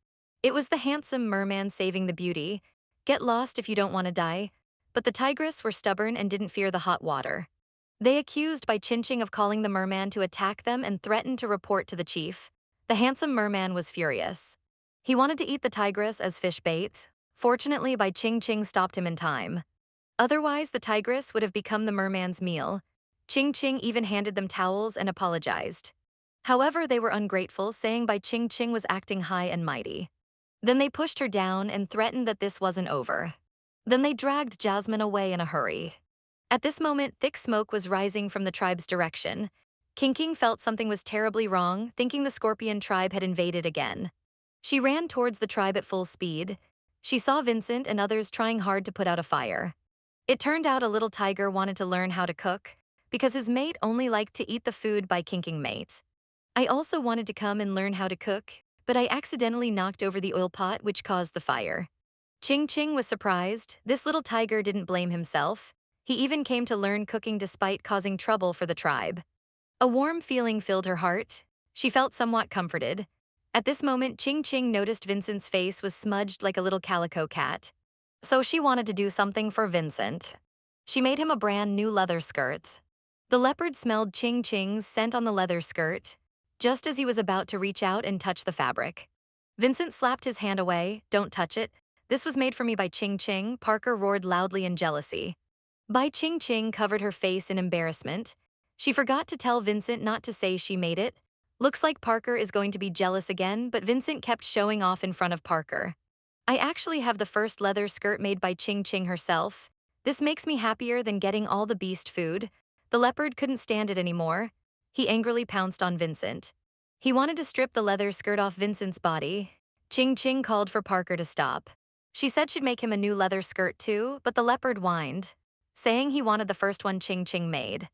It was the handsome merman saving the beauty. Get lost if you don't want to die. But the tigress were stubborn and didn't fear the hot water. They accused Bai Jingjing of calling the merman to attack them and threatened to report to the chief. The handsome merman was furious. He wanted to eat the tigress as fish bait. Fortunately, Bai Jingjing stopped him in time. Otherwise, the tigress would have become the merman's meal. Jingjing even handed them towels and apologized. However, they were ungrateful, saying Bai Jingjing was acting high and mighty. Then they pushed her down and threatened that this wasn't over. Then they dragged Jasmine away in a hurry. At this moment, thick smoke was rising from the tribe's direction. Jingjing felt something was terribly wrong, thinking the scorpion tribe had invaded again. She ran towards the tribe at full speed. She saw Vincent and others trying hard to put out a fire. It turned out a little tiger wanted to learn how to cook, because his mate only liked to eat the food by Jingjing mate. I also wanted to come and learn how to cook, but I accidentally knocked over the oil pot, which caused the fire. Jingjing was surprised. This little tiger didn't blame himself. He even came to learn cooking despite causing trouble for the tribe. A warm feeling filled her heart. She felt somewhat comforted. At this moment, Jingjing noticed Vincent's face was smudged like a little calico cat. So she wanted to do something for Vincent. She made him a brand new leather skirt. The leopard smelled Jingjing's scent on the leather skirt, just as he was about to reach out and touch the fabric. Vincent slapped his hand away. Don't touch it. This was made for me by Jingjing. Parker roared loudly in jealousy. Bai Jingjing covered her face in embarrassment. She forgot to tell Vincent not to say she made it. Looks like Parker is going to be jealous again, but Vincent kept showing off in front of Parker. I actually have the first leather skirt made by Jingjing herself. This makes me happier than getting all the beast food. The leopard couldn't stand it anymore. He angrily pounced on Vincent. He wanted to strip the leather skirt off Vincent's body. Jingjing called for Parker to stop. She said she'd make him a new leather skirt too, but the leopard whined, saying he wanted the first one Jingjing made.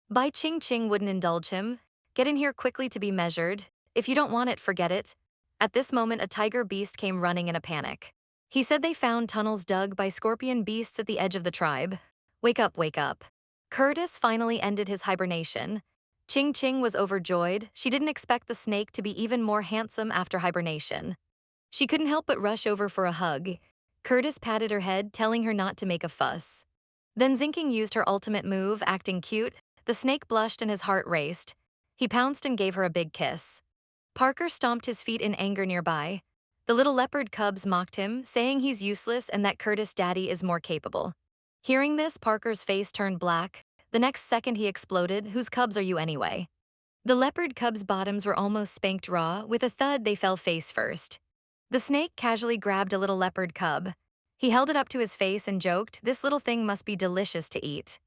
Bai Jingjing wouldn't indulge him. Get in here quickly to be measured. If you don't want it, forget it. At this moment, a tiger beast came running in a panic. He said they found tunnels dug by scorpion beasts at the edge of the tribe. Wake up, wake up. Curtis finally ended his hibernation. Jingjing was overjoyed. She didn't expect the snake to be even more handsome after hibernation. She couldn't help but rush over for a hug. Curtis patted her head, telling her not to make a fuss. Then Jingjing used her ultimate move, acting cute. The snake blushed and his heart raced. He pounced and gave her a big kiss. Parker stomped his feet in anger nearby. The little leopard cubs mocked him, saying he's useless and that Curtis' daddy is more capable. Hearing this, Parker's face turned black. The next second he exploded. Whose cubs are you anyway? The leopard cubs' bottoms were almost spanked raw. With a thud, they fell face first. The snake casually grabbed a little leopard cub. He held it up to his face and joked, "This little thing must be delicious to eat."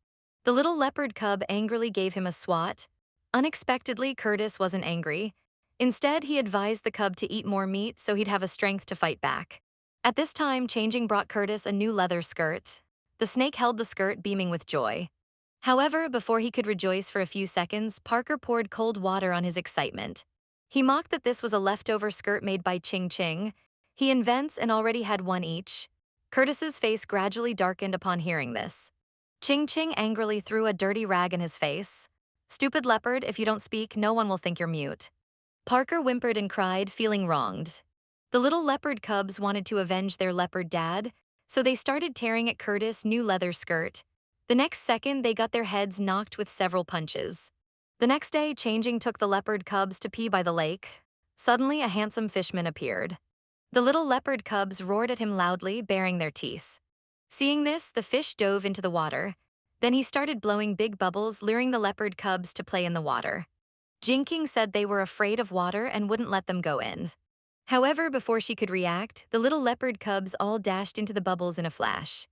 The little leopard cub angrily gave him a swat. Unexpectedly, Curtis wasn't angry. Instead, he advised the cub to eat more meat so he'd have a strength to fight back. At this time, Changing brought Curtis a new leather skirt. The snake held the skirt, beaming with joy. However, before he could rejoice for a few seconds, Parker poured cold water on his excitement. He mocked that this was a leftover skirt made by Ching Ching. He invents and already had one each. Curtis's face gradually darkened upon hearing this. Ching Ching angrily threw a dirty rag in his face. "Stupid leopard, if you don't speak, no one will think you're mute." Parker whimpered and cried, feeling wronged. The little leopard cubs wanted to avenge their leopard dad, so they started tearing at Curtis' new leather skirt. The next second, they got their heads knocked with several punches. The next day, Changing took the leopard cubs to pee by the lake. Suddenly, a handsome fishman appeared. The little leopard cubs roared at him loudly, baring their teeth. Seeing this, the fish dove into the water. Then he started blowing big bubbles, luring the leopard cubs to play in the water. Jinking said they were afraid of water and wouldn't let them go in. However, before she could react, the little leopard cubs all dashed into the bubbles in a flash.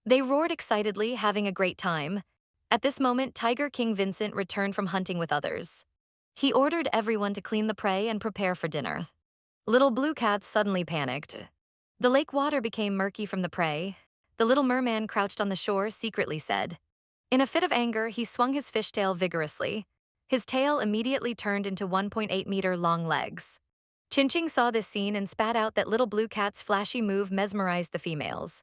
They roared excitedly, having a great time. At this moment, Tiger King Vincent returned from hunting with others. He ordered everyone to clean the prey and prepare for dinner. Little Blue Cats suddenly panicked. The lake water became murky from the prey. The little merman crouched on the shore secretly said. In a fit of anger, he swung his fishtail vigorously. His tail immediately turned into 1.8-meter long legs. Chinching saw this scene and spat out that Little Blue Cat's flashy move mesmerized the females.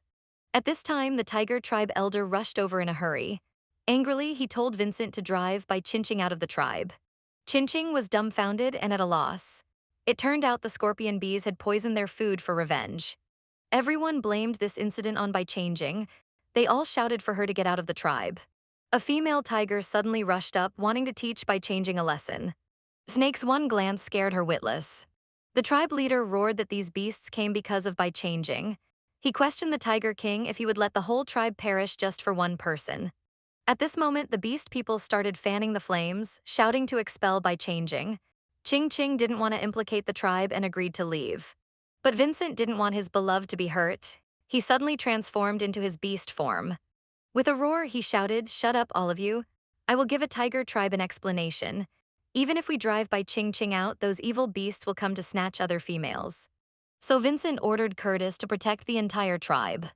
At this time, the tiger tribe elder rushed over in a hurry. Angrily, he told Vincent to drive Bai Jingjing out of the tribe. Jingjing was dumbfounded and at a loss. It turned out the scorpion bees had poisoned their food for revenge. Everyone blamed this incident on Bai Jingjing. They all shouted for her to get out of the tribe. A female tiger suddenly rushed up, wanting to teach Bai Jingjing a lesson. Snake's one glance scared her witless. The tribe leader roared that these beasts came because of Bai Jingjing. He questioned the Tiger King if he would let the whole tribe perish just for one person. At this moment, the beast people started fanning the flames, shouting to expel Bai Jingjing. Ching Ching didn't want to implicate the tribe and agreed to leave. But Vincent didn't want his beloved to be hurt. He suddenly transformed into his beast form. With a roar, he shouted, "Shut up, all of you. I will give a tiger tribe an explanation. Even if we drive Bai Jingjing out, those evil beasts will come to snatch other females." So Vincent ordered Curtis to protect the entire tribe.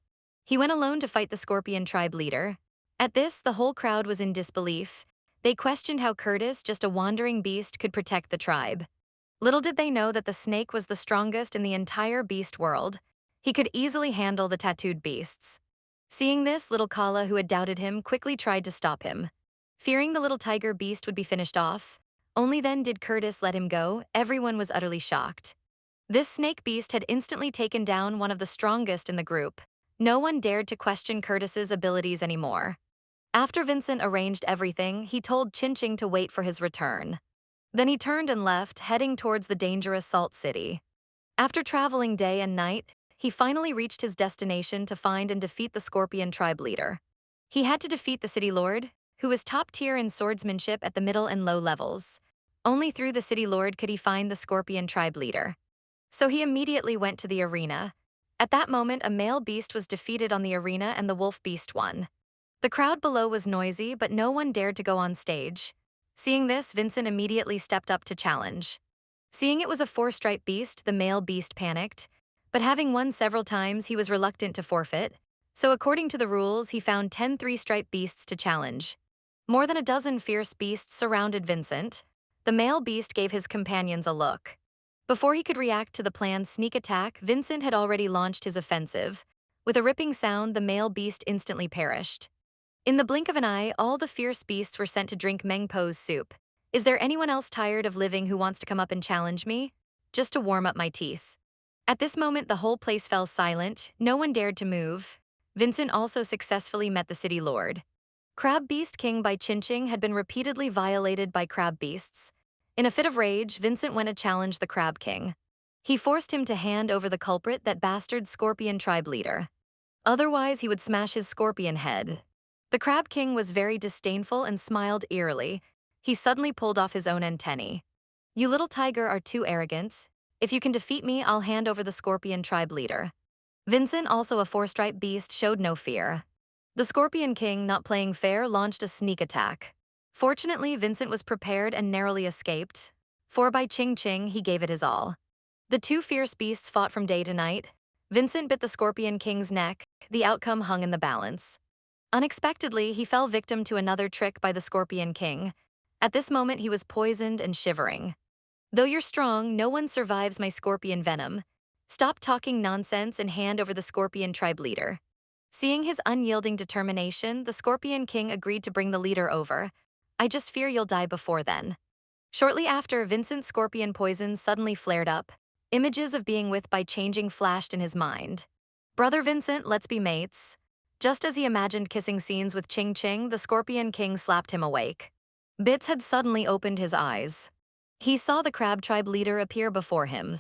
He went alone to fight the scorpion tribe leader. At this, the whole crowd was in disbelief. They questioned how Curtis, just a wandering beast, could protect the tribe. Little did they know that the snake was the strongest in the entire beast world. He could easily handle the tattooed beasts. Seeing this, little Kala, who had doubted him, quickly tried to stop him. Fearing the little tiger beast would be finished off, only then did Curtis let him go. Everyone was utterly shocked. This snake beast had instantly taken down one of the strongest in the group. No one dared to question Curtis's abilities anymore. After Vincent arranged everything, he told Chinching to wait for his return. Then he turned and left, heading towards the dangerous Salt City. After traveling day and night, he finally reached his destination to find and defeat the Scorpion tribe leader. He had to defeat the city lord, who was top tier in swordsmanship at the middle and low levels. Only through the city lord could he find the Scorpion tribe leader. So he immediately went to the arena. At that moment, a male beast was defeated on the arena and the wolf beast won. The crowd below was noisy, but no one dared to go on stage. Seeing this, Vincent immediately stepped up to challenge. Seeing it was a four-striped beast, the male beast panicked. But having won several times, he was reluctant to forfeit. So according to the rules, he found 10 three-striped beasts to challenge. More than a dozen fierce beasts surrounded Vincent. The male beast gave his companions a look. Before he could react to the planned sneak attack, Vincent had already launched his offensive. With a ripping sound, the male beast instantly perished. In the blink of an eye, all the fierce beasts were sent to drink Meng Po's soup. Is there anyone else tired of living who wants to come up and challenge me? Just to warm up my teeth. At this moment, the whole place fell silent. No one dared to move. Vincent also successfully met the city lord. Crab Beast King Bai Jingjing had been repeatedly violated by crab beasts. In a fit of rage, Vincent went to challenge the Crab King. He forced him to hand over the culprit, that bastard scorpion tribe leader. Otherwise, he would smash his scorpion head. The Crab King was very disdainful and smiled eerily. He suddenly pulled off his own antennae. "You little tiger are too arrogant. If you can defeat me, I'll hand over the scorpion tribe leader." Vincent, also a four-striped beast, showed no fear. The Scorpion King, not playing fair, launched a sneak attack. Fortunately, Vincent was prepared and narrowly escaped. For by Ching Ching, he gave it his all. The two fierce beasts fought from day to night. Vincent bit the Scorpion King's neck, the outcome hung in the balance. Unexpectedly, he fell victim to another trick by the Scorpion King. At this moment, he was poisoned and shivering. Though you're strong, no one survives my scorpion venom. Stop talking nonsense and hand over the Scorpion tribe leader. Seeing his unyielding determination, the Scorpion King agreed to bring the leader over. I just fear you'll die before then. Shortly after, Vincent's scorpion poison suddenly flared up. Images of being with Bai Jingjing flashed in his mind. Brother Vincent, let's be mates. Just as he imagined kissing scenes with Ching Ching, the Scorpion King slapped him awake. Bits had suddenly opened his eyes. He saw the crab tribe leader appear before him.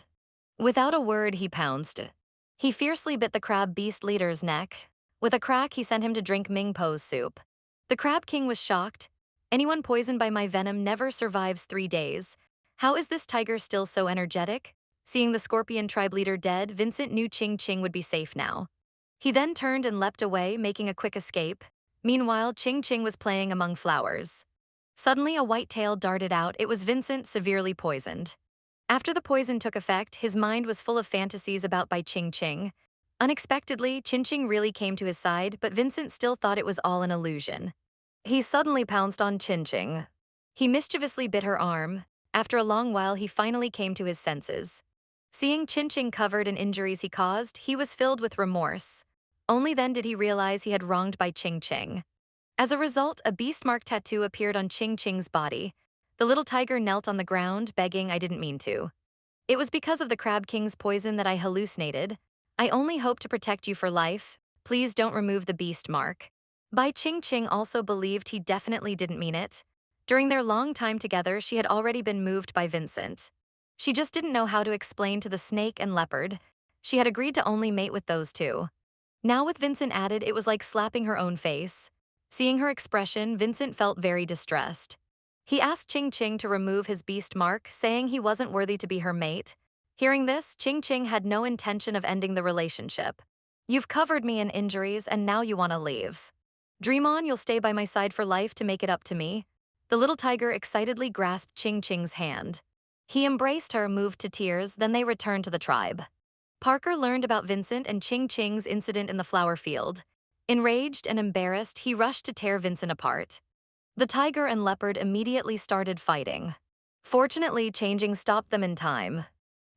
Without a word, he pounced. He fiercely bit the crab beast leader's neck. With a crack, he sent him to drink Ming Po's soup. The crab king was shocked. Anyone poisoned by my venom never survives 3 days. How is this tiger still so energetic? Seeing the Scorpion tribe leader dead, Vincent knew Ching Ching would be safe now. He then turned and leapt away, making a quick escape. Meanwhile, Ching Ching was playing among flowers. Suddenly, a white tail darted out. It was Vincent, severely poisoned. After the poison took effect, his mind was full of fantasies about Bai Ching Ching. Unexpectedly, Ching Ching really came to his side, but Vincent still thought it was all an illusion. He suddenly pounced on Ching Ching. He mischievously bit her arm. After a long while, he finally came to his senses. Seeing Ching Ching covered in injuries he caused, he was filled with remorse. Only then did he realize he had wronged Bai Ching Ching. As a result, a beast mark tattoo appeared on Ching Ching's body. The little tiger knelt on the ground, begging, I didn't mean to. It was because of the Crab King's poison that I hallucinated. I only hope to protect you for life. Please don't remove the beast mark. Bai Ching Ching also believed he definitely didn't mean it. During their long time together, she had already been moved by Vincent. She just didn't know how to explain to the snake and leopard. She had agreed to only mate with those two. Now with Vincent added, it was like slapping her own face. Seeing her expression, Vincent felt very distressed. He asked Ching Ching to remove his beast mark, saying he wasn't worthy to be her mate. Hearing this, Ching Ching had no intention of ending the relationship. You've covered me in injuries and now you want to leave. Dream on, you'll stay by my side for life to make it up to me. The little tiger excitedly grasped Ching Ching's hand. He embraced her, moved to tears, then they returned to the tribe. Parker learned about Vincent and Ching Ching's incident in the flower field. Enraged and embarrassed, he rushed to tear Vincent apart. The tiger and leopard immediately started fighting. Fortunately, Changing stopped them in time.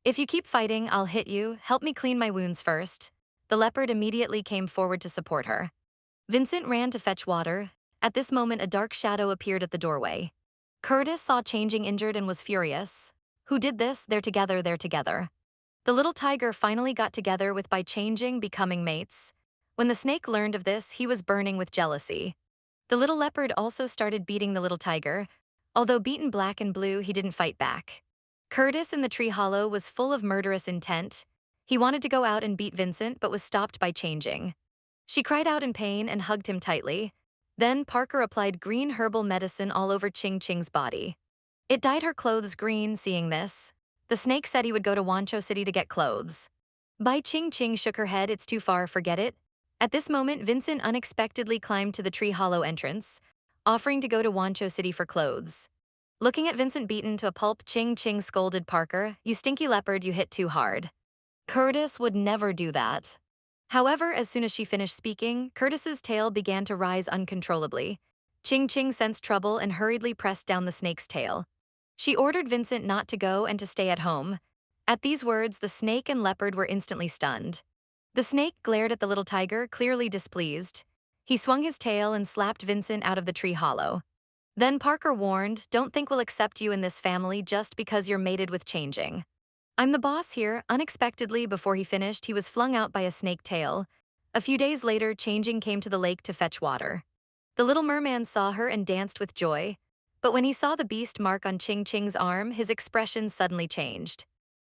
If you keep fighting, I'll hit you. Help me clean my wounds first. The leopard immediately came forward to support her. Vincent ran to fetch water. At this moment, a dark shadow appeared at the doorway. Curtis saw Changing injured and was furious. Who did this? They're together, they're together. The little tiger finally got together with Bai Changing, becoming mates. When the snake learned of this, he was burning with jealousy. The little leopard also started beating the little tiger. Although beaten black and blue, he didn't fight back. Curtis in the tree hollow was full of murderous intent. He wanted to go out and beat Vincent, but was stopped by Changing. She cried out in pain and hugged him tightly. Then Parker applied green herbal medicine all over Ching Ching's body. It dyed her clothes green. Seeing this, the snake said he would go to Wancho City to get clothes. Bai Ching Ching shook her head. It's too far, forget it. At this moment, Vincent unexpectedly climbed to the tree hollow entrance, offering to go to Wancho City for clothes. Looking at Vincent beaten to a pulp, Ching Ching scolded Parker, you stinky leopard, you hit too hard. Curtis would never do that. However, as soon as she finished speaking, Curtis's tail began to rise uncontrollably. Ching Ching sensed trouble and hurriedly pressed down the snake's tail. She ordered Vincent not to go and to stay at home. At these words, the snake and leopard were instantly stunned. The snake glared at the little tiger, clearly displeased. He swung his tail and slapped Vincent out of the tree hollow. Then Parker warned, don't think we'll accept you in this family just because you're mated with Changing. I'm the boss here. Unexpectedly, before he finished, he was flung out by a snake tail. A few days later, Changing came to the lake to fetch water. The little merman saw her and danced with joy. But when he saw the beast mark on Ching Ching's arm, his expression suddenly changed.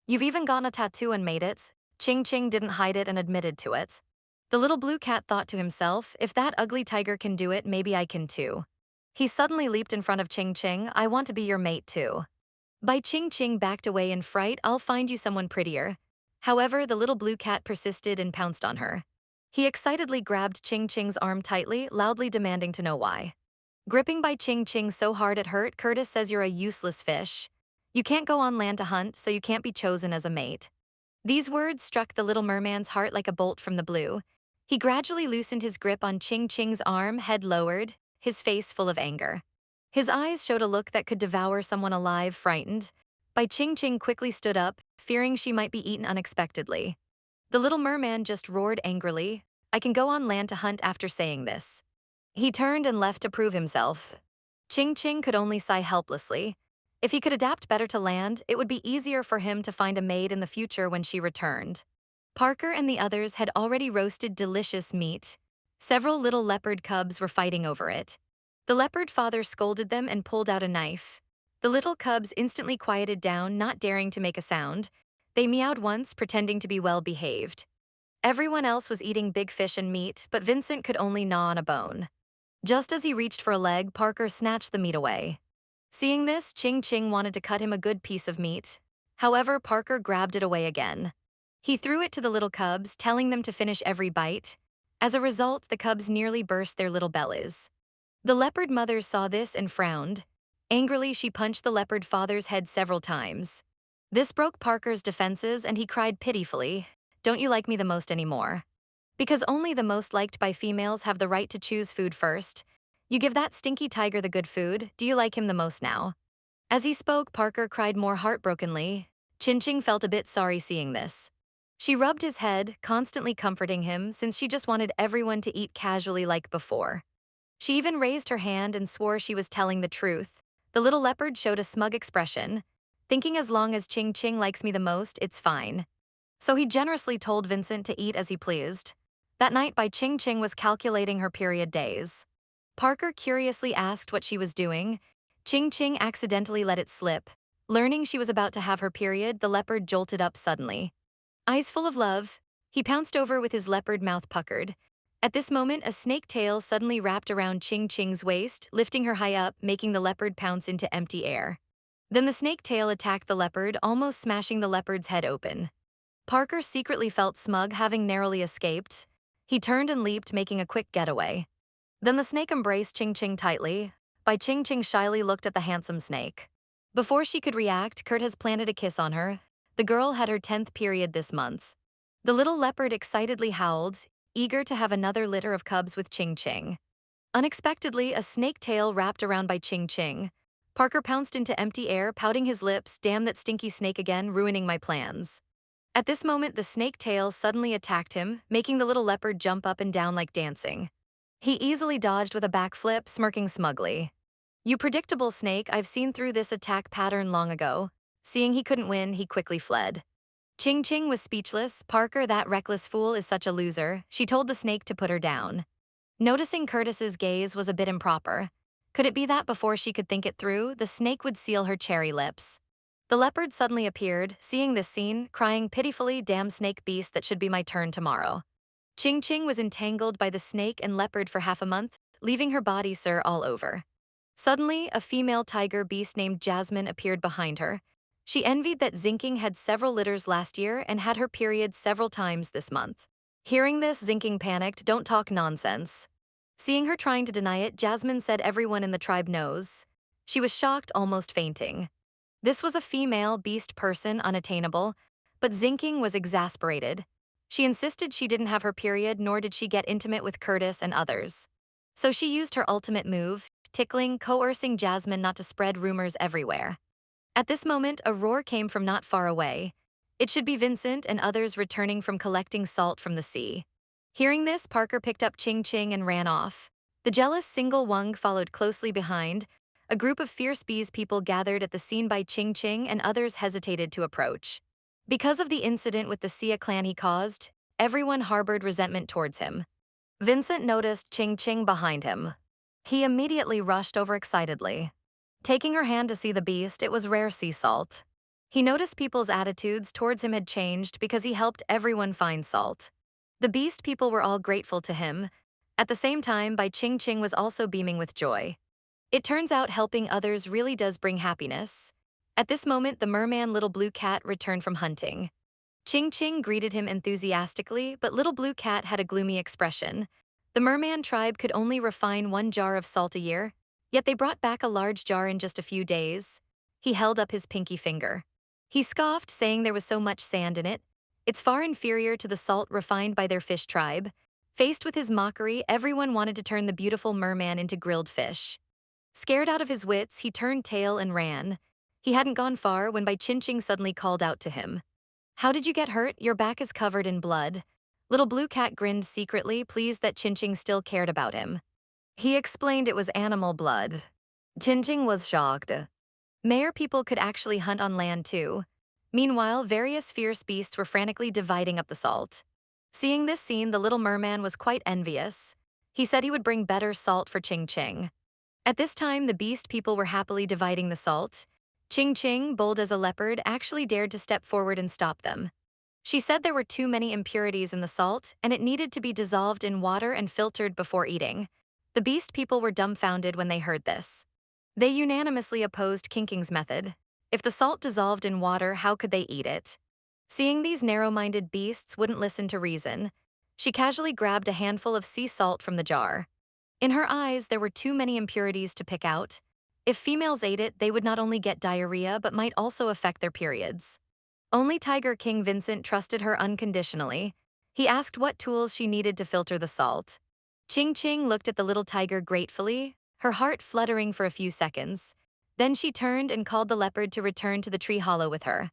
You've even gotten a tattoo and made it. Ching Ching didn't hide it and admitted to it. The little blue cat thought to himself, if that ugly tiger can do it, maybe I can too. He suddenly leaped in front of Ching Ching, I want to be your mate too. Bai Ching Ching backed away in fright, I'll find you someone prettier. However, the little blue cat persisted and pounced on her. He excitedly grabbed Ching Ching's arm tightly, loudly demanding to know why. Gripping Bai Ching Ching so hard it hurt, Curtis says you're a useless fish. You can't go on land to hunt, so you can't be chosen as a mate. These words struck the little merman's heart like a bolt from the blue. He gradually loosened his grip on Ching Ching's arm, head lowered, his face full of anger. His eyes showed a look that could devour someone alive, frightened. Bai Ching Ching quickly stood up, fearing she might be eaten unexpectedly. The little merman just roared angrily, "I can go on land to hunt after saying this." He turned and left to prove himself. Ching Ching could only sigh helplessly. If he could adapt better to land, it would be easier for him to find a maid in the future when she returned. Parker and the others had already roasted delicious meat. Several little leopard cubs were fighting over it. The leopard father scolded them and pulled out a knife. The little cubs instantly quieted down, not daring to make a sound. They meowed once, pretending to be well behaved. Everyone else was eating big fish and meat, but Vincent could only gnaw on a bone. Just as he reached for a leg, Parker snatched the meat away. Seeing this, Ching Ching wanted to cut him a good piece of meat. However, Parker grabbed it away again. He threw it to the little cubs, telling them to finish every bite. As a result, the cubs nearly burst their little bellies. The leopard mother saw this and frowned. Angrily, she punched the leopard father's head several times. This broke Parker's defenses and he cried pitifully, "Don't you like me the most anymore?" Because only the most liked by females have the right to choose food first. You give that stinky tiger the good food, do you like him the most now? As he spoke, Parker cried more heartbrokenly. Chin Ching felt a bit sorry seeing this. She rubbed his head, constantly comforting him since she just wanted everyone to eat casually like before. She even raised her hand and swore she was telling the truth. The little leopard showed a smug expression, thinking as long as Ching Ching likes me the most, it's fine. So he generously told Vincent to eat as he pleased. That night, Bai Ching Ching was calculating her period days. Parker curiously asked what she was doing. Ching Ching accidentally let it slip. Learning she was about to have her period, the leopard jolted up suddenly. Eyes full of love, he pounced over with his leopard mouth puckered. At this moment, a snake tail suddenly wrapped around Ching Ching's waist, lifting her high up, making the leopard pounce into empty air. Then the snake tail attacked the leopard, almost smashing the leopard's head open. Parker secretly felt smug, having narrowly escaped. He turned and leaped, making a quick getaway. Then the snake embraced Ching Ching tightly. Bai Ching Ching shyly looked at the handsome snake. Before she could react, Kurt has planted a kiss on her. The girl had her 10th period this month. The little leopard excitedly howled, eager to have another litter of cubs with Ching Ching. Unexpectedly, a snake tail wrapped around Bai Ching Ching. Parker pounced into empty air, pouting his lips, "Damn that stinky snake again, ruining my plans." At this moment, the snake tail suddenly attacked him, making the little leopard jump up and down like dancing. He easily dodged with a backflip, smirking smugly. "You predictable snake, I've seen through this attack pattern long ago." Seeing he couldn't win, he quickly fled. Ching Ching was speechless. "Parker, that reckless fool is such a loser." She told the snake to put her down. Noticing Curtis's gaze was a bit improper. Could it be that before she could think it through, the snake would seal her cherry lips? The leopard suddenly appeared, seeing this scene, crying pitifully, "Damn snake beast, that should be my turn tomorrow." Ching Ching was entangled by the snake and leopard for half a month, leaving her body sore all over. Suddenly, a female tiger beast named Jasmine appeared behind her. She envied that Zinking had several litters last year and had her period several times this month. Hearing this, Zinking panicked, "Don't talk nonsense." Seeing her trying to deny it, Jasmine said everyone in the tribe knows. She was shocked, almost fainting. This was a female beast person, unattainable, but Zinking was exasperated. She insisted she didn't have her period, nor did she get intimate with Curtis and others. So she used her ultimate move, tickling, coercing Jasmine not to spread rumors everywhere. At this moment, a roar came from not far away. It should be Vincent and others returning from collecting salt from the sea. Hearing this, Parker picked up Ching Ching and ran off. The jealous single Wang followed closely behind. A group of fierce bees people gathered at the scene by Ching Ching and others hesitated to approach. Because of the incident with the Sia clan he caused, everyone harbored resentment towards him. Vincent noticed Ching Ching behind him. He immediately rushed over excitedly. Taking her hand to see the beast, it was rare sea salt. He noticed people's attitudes towards him had changed because he helped everyone find salt. The beast people were all grateful to him. At the same time, Bai Ching Ching was also beaming with joy. It turns out helping others really does bring happiness. At this moment, the merman Little Blue Cat returned from hunting. Ching Ching greeted him enthusiastically, but Little Blue Cat had a gloomy expression. The merman tribe could only refine 1 jar of salt a year, yet they brought back a large jar in just a few days. He held up his pinky finger. He scoffed, saying there was so much sand in it. It's far inferior to the salt refined by their fish tribe. Faced with his mockery, everyone wanted to turn the beautiful merman into grilled fish. Scared out of his wits, he turned tail and ran. He hadn't gone far when Bai Jingjing suddenly called out to him. How did you get hurt? Your back is covered in blood. Little Blue Cat grinned secretly, pleased that Jingjing still cared about him. He explained it was animal blood. Jingjing was shocked. Mayor people could actually hunt on land too. Meanwhile, various fierce beasts were frantically dividing up the salt. Seeing this scene, the little merman was quite envious. He said he would bring better salt for Jingjing. At this time, the beast people were happily dividing the salt. Jingjing, bold as a leopard, actually dared to step forward and stop them. She said there were too many impurities in the salt, and it needed to be dissolved in water and filtered before eating. The beast people were dumbfounded when they heard this. They unanimously opposed Jingjing's method. If the salt dissolved in water, how could they eat it? Seeing these narrow-minded beasts wouldn't listen to reason, she casually grabbed a handful of sea salt from the jar. In her eyes, there were too many impurities to pick out. If females ate it, they would not only get diarrhea but might also affect their periods. Only Tiger King Vincent trusted her unconditionally. He asked what tools she needed to filter the salt. Jingjing looked at the little tiger gratefully, her heart fluttering for a few seconds. Then she turned and called the leopard to return to the tree hollow with her.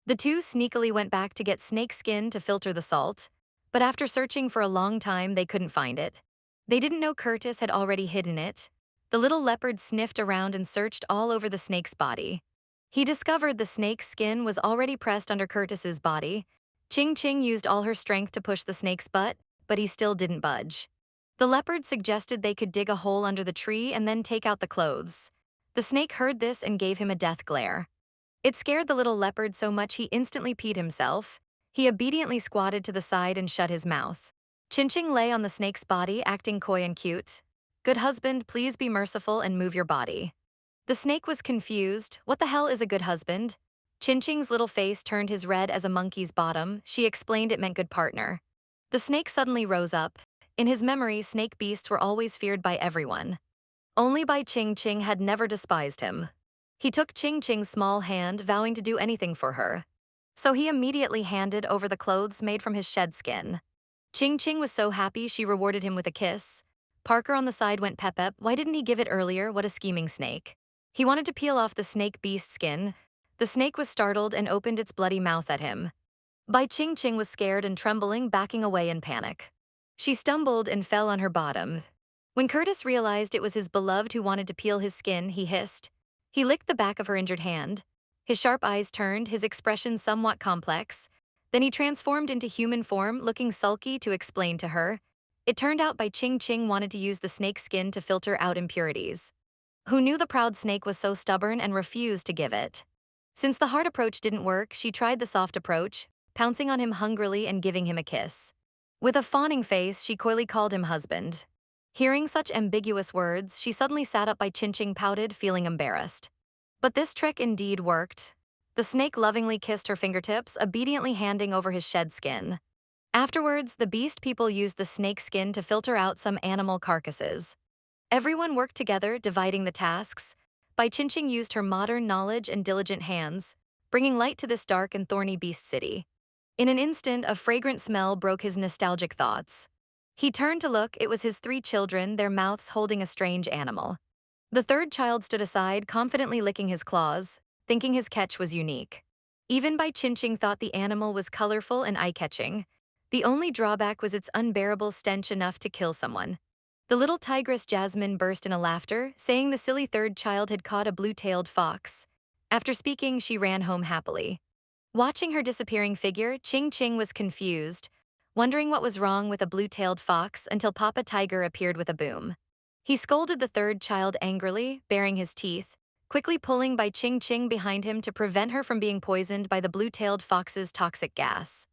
The two sneakily went back to get snake skin to filter the salt, but after searching for a long time, they couldn't find it. They didn't know Curtis had already hidden it. The little leopard sniffed around and searched all over the snake's body. He discovered the snake's skin was already pressed under Curtis's body. Jingjing used all her strength to push the snake's butt, but he still didn't budge. The leopard suggested they could dig a hole under the tree and then take out the clothes. The snake heard this and gave him a death glare. It scared the little leopard so much he instantly peed himself. He obediently squatted to the side and shut his mouth. Jingjing lay on the snake's body, acting coy and cute. Good husband, please be merciful and move your body. The snake was confused. What the hell is a good husband? Jingjing's little face turned as red as a monkey's bottom. She explained it meant good partner. The snake suddenly rose up. In his memory, snake beasts were always feared by everyone. Only Bai Jingjing had never despised him. He took Jingjing's small hand, vowing to do anything for her. So he immediately handed over the clothes made from his shed skin. Jingjing was so happy she rewarded him with a kiss. Parker on the side went pep-pep. Why didn't he give it earlier? What a scheming snake. He wanted to peel off the snake beast skin. The snake was startled and opened its bloody mouth at him. Bai Jingjing was scared and trembling, backing away in panic. She stumbled and fell on her bottom. When Curtis realized it was his beloved who wanted to peel his skin, he hissed. He licked the back of her injured hand. His sharp eyes turned, his expression somewhat complex. Then he transformed into human form, looking sulky, to explain to her. It turned out Bai Jingjing wanted to use the snake skin to filter out impurities. Who knew the proud snake was so stubborn and refused to give it? Since the hard approach didn't work, she tried the soft approach, pouncing on him hungrily and giving him a kiss. With a fawning face, she coyly called him husband. Hearing such ambiguous words, she suddenly sat up. Bai Jingjing pouted, feeling embarrassed. But this trick indeed worked. The snake lovingly kissed her fingertips, obediently handing over his shed skin. Afterwards, the beast people used the snake skin to filter out some animal carcasses. Everyone worked together, dividing the tasks. Bai Jingjing used her modern knowledge and diligent hands, bringing light to this dark and thorny beast city. In an instant, a fragrant smell broke his nostalgic thoughts. He turned to look. It was his 3 children, their mouths holding a strange animal. The third child stood aside, confidently licking his claws, thinking his catch was unique. Even Bai Jingjing thought the animal was colorful and eye-catching. The only drawback was its unbearable stench, enough to kill someone. The little tigress Jasmine burst into laughter, saying the silly third child had caught a blue-tailed fox. After speaking, she ran home happily. Watching her disappearing figure, Jingjing was confused, wondering what was wrong with a blue-tailed fox until Papa Tiger appeared with a boom. He scolded the third child angrily, baring his teeth, quickly pulling Bai Jingjing behind him to prevent her from being poisoned by the blue-tailed fox's toxic gas.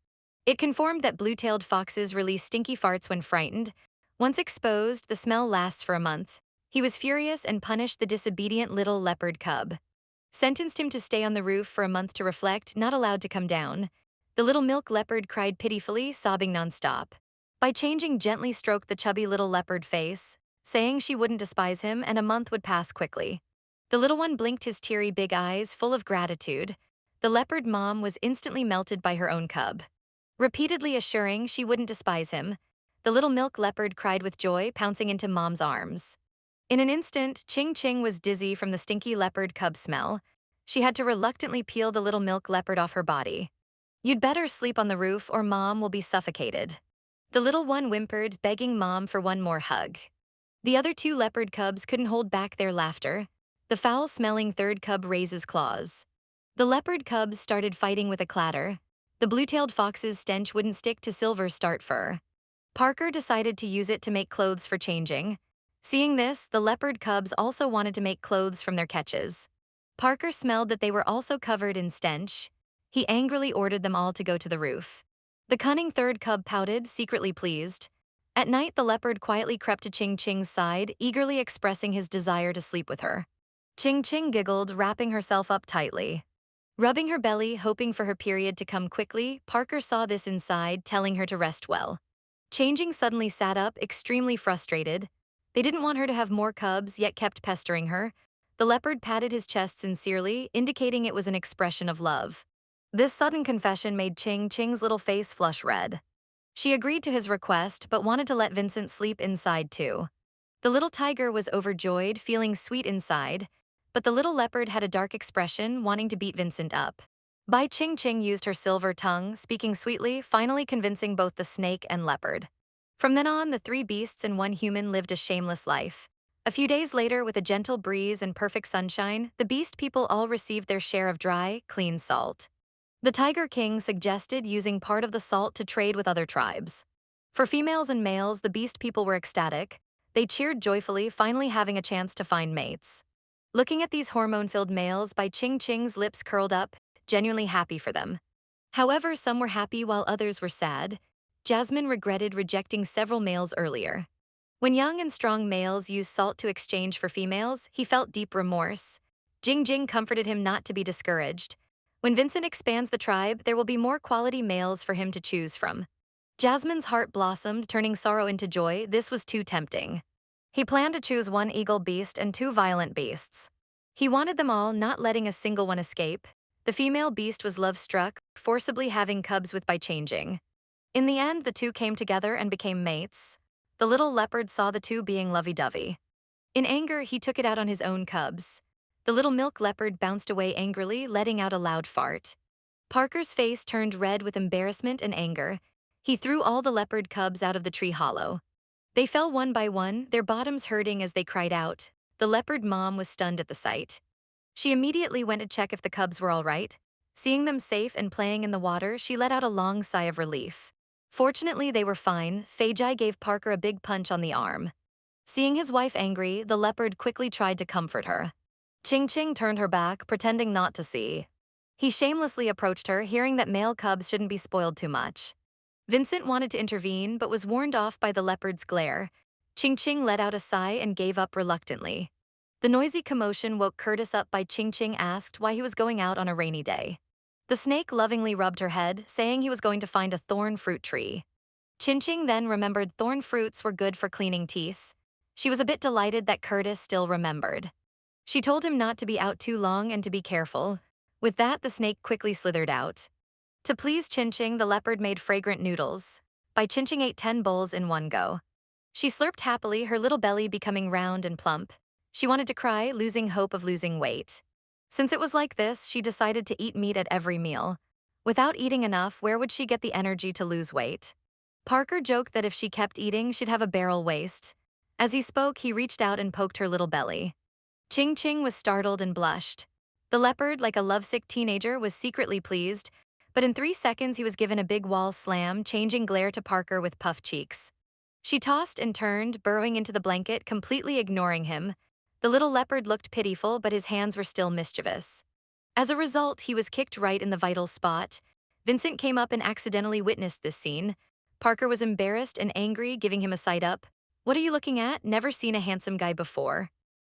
It confirmed that blue-tailed foxes release stinky farts when frightened. Once exposed, the smell lasts for a month. He was furious and punished the disobedient little leopard cub. Sentenced him to stay on the roof for a month to reflect, not allowed to come down. The little milk leopard cried pitifully, sobbing nonstop. Bai Jingjing gently stroked the chubby little leopard face, saying she wouldn't despise him and a month would pass quickly. The little one blinked his teary big eyes full of gratitude. The leopard mom was instantly melted by her own cub. Repeatedly assuring she wouldn't despise him, the little milk leopard cried with joy, pouncing into mom's arms. In an instant, Ching Ching was dizzy from the stinky leopard cub smell. She had to reluctantly peel the little milk leopard off her body. "You'd better sleep on the roof or mom will be suffocated." The little one whimpered, begging mom for one more hug. The other two leopard cubs couldn't hold back their laughter. The foul-smelling third cub raises claws. The leopard cubs started fighting with a clatter. The blue-tailed fox's stench wouldn't stick to Silver's start fur. Parker decided to use it to make clothes for changing. Seeing this, the leopard cubs also wanted to make clothes from their catches. Parker smelled that they were also covered in stench. He angrily ordered them all to go to the roof. The cunning third cub pouted, secretly pleased. At night, the leopard quietly crept to Ching Ching's side, eagerly expressing his desire to sleep with her. Ching Ching giggled, wrapping herself up tightly. Rubbing her belly, hoping for her period to come quickly, Parker saw this inside, telling her to rest well. Changing suddenly sat up, extremely frustrated. They didn't want her to have more cubs, yet kept pestering her. The leopard patted his chest sincerely, indicating it was an expression of love. This sudden confession made Ching Ching's little face flush red. She agreed to his request, but wanted to let Vincent sleep inside too. The little tiger was overjoyed, feeling sweet inside, but the little leopard had a dark expression, wanting to beat Vincent up. Bai Jingjing used her silver tongue, speaking sweetly, finally convincing both the snake and leopard. From then on, the three beasts and one human lived a shameless life. A few days later, with a gentle breeze and perfect sunshine, the beast people all received their share of dry, clean salt. The Tiger King suggested using part of the salt to trade with other tribes. For females and males, the beast people were ecstatic. They cheered joyfully, finally having a chance to find mates. Looking at these hormone-filled males, Bai Jingjing's lips curled up, genuinely happy for them. However, some were happy while others were sad. Jasmine regretted rejecting several males earlier. When young and strong males used salt to exchange for females, he felt deep remorse. Jingjing comforted him not to be discouraged. When Vincent expands the tribe, there will be more quality males for him to choose from. Jasmine's heart blossomed, turning sorrow into joy. This was too tempting. He planned to choose one eagle beast and two violent beasts. He wanted them all, not letting a single one escape. The female beast was love-struck, forcibly having cubs with Bai Jingjing. In the end, the two came together and became mates. The little leopard saw the two being lovey-dovey. In anger, he took it out on his own cubs. The little milk leopard bounced away angrily, letting out a loud fart. Parker's face turned red with embarrassment and anger. He threw all the leopard cubs out of the tree hollow. They fell one by one, their bottoms hurting as they cried out. The leopard mom was stunned at the sight. She immediately went to check if the cubs were all right. Seeing them safe and playing in the water, she let out a long sigh of relief. Fortunately, they were fine. Feijai gave Parker a big punch on the arm. Seeing his wife angry, the leopard quickly tried to comfort her. Ching Ching turned her back, pretending not to see. He shamelessly approached her, hearing that male cubs shouldn't be spoiled too much. Vincent wanted to intervene, but was warned off by the leopard's glare. Ching Ching let out a sigh and gave up reluctantly. The noisy commotion woke Curtis up. By Ching Ching asked why he was going out on a rainy day. The snake lovingly rubbed her head, saying he was going to find a thorn fruit tree. Ching Ching then remembered thorn fruits were good for cleaning teeth. She was a bit delighted that Curtis still remembered. She told him not to be out too long and to be careful. With that, the snake quickly slithered out. To please Ching Ching, the leopard made fragrant noodles. Bai Jingjing ate 10 bowls in one go. She slurped happily, her little belly becoming round and plump. She wanted to cry, losing hope of losing weight. Since it was like this, she decided to eat meat at every meal. Without eating enough, where would she get the energy to lose weight? Parker joked that if she kept eating, she'd have a barrel waist. As he spoke, he reached out and poked her little belly. Ching Ching was startled and blushed. The leopard, like a lovesick teenager, was secretly pleased, but in 3 seconds he was given a big wall slam, changing glare to Parker with puffed cheeks. She tossed and turned, burrowing into the blanket, completely ignoring him. The little leopard looked pitiful, but his hands were still mischievous. As a result, he was kicked right in the vital spot. Vincent came up and accidentally witnessed this scene. Parker was embarrassed and angry, giving him a side up. "What are you looking at? Never seen a handsome guy before."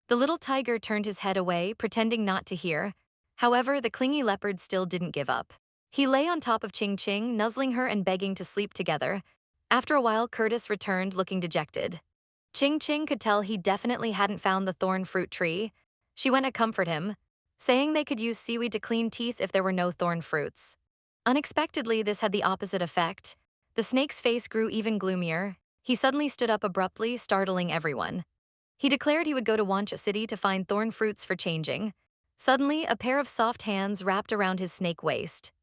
The little tiger turned his head away, pretending not to hear. However, the clingy leopard still didn't give up. He lay on top of Ching Ching, nuzzling her and begging to sleep together. After a while, Curtis returned, looking dejected. Ching Ching could tell he definitely hadn't found the thorn fruit tree. She went to comfort him, saying they could use seaweed to clean teeth if there were no thorn fruits. Unexpectedly, this had the opposite effect. The snake's face grew even gloomier. He suddenly stood up abruptly, startling everyone. He declared he would go to Wancha City to find thorn fruits for changing. Suddenly, a pair of soft hands wrapped around his snake waist.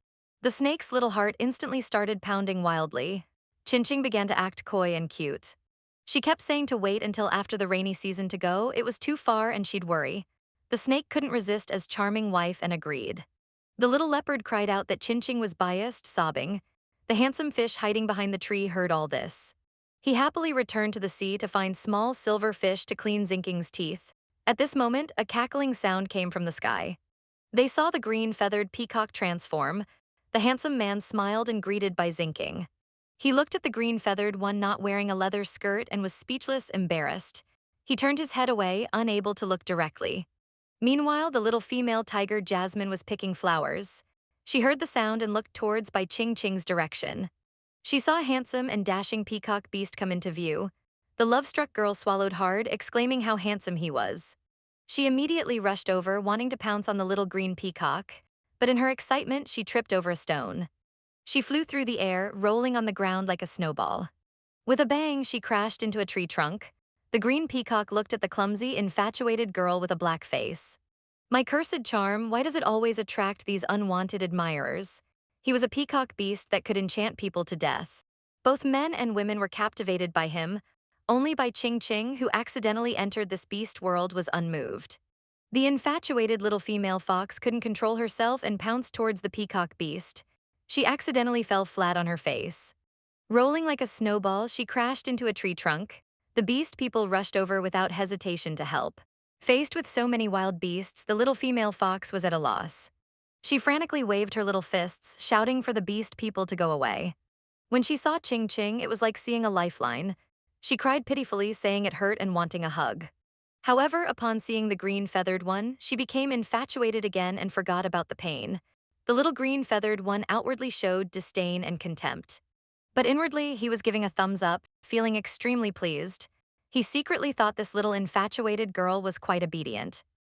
The snake's little heart instantly started pounding wildly. Chinching began to act coy and cute. She kept saying to wait until after the rainy season to go, it was too far and she'd worry. The snake couldn't resist as charming wife and agreed. The little leopard cried out that Chinching was biased, sobbing. The handsome fish hiding behind the tree heard all this. He happily returned to the sea to find small silver fish to clean Zinking's teeth. At this moment, a cackling sound came from the sky. They saw the green feathered peacock transform. The handsome man smiled and greeted Bai Jingjing. He looked at the green feathered one not wearing a leather skirt and was speechless, embarrassed. He turned his head away, unable to look directly. Meanwhile, the little female tiger Jasmine was picking flowers. She heard the sound and looked towards Bai Jingjing's direction. She saw a handsome and dashing peacock beast come into view. The love-struck girl swallowed hard, exclaiming how handsome he was. She immediately rushed over, wanting to pounce on the little green peacock, but in her excitement, she tripped over a stone. She flew through the air, rolling on the ground like a snowball. With a bang, she crashed into a tree trunk. The green peacock looked at the clumsy, infatuated girl with a black face. My cursed charm, why does it always attract these unwanted admirers? He was a peacock beast that could enchant people to death. Both men and women were captivated by him. Only Bai Jingjing, who accidentally entered this beast world, was unmoved. The infatuated little female fox couldn't control herself and pounced towards the peacock beast. She accidentally fell flat on her face. Rolling like a snowball, she crashed into a tree trunk. The beast people rushed over without hesitation to help. Faced with so many wild beasts, the little female fox was at a loss. She frantically waved her little fists, shouting for the beast people to go away. When she saw Ching Ching, it was like seeing a lifeline. She cried pitifully, saying it hurt and wanting a hug. However, upon seeing the green feathered one, she became infatuated again and forgot about the pain. The little green feathered one outwardly showed disdain and contempt. But inwardly, he was giving a thumbs up, feeling extremely pleased. He secretly thought this little infatuated girl was quite obedient.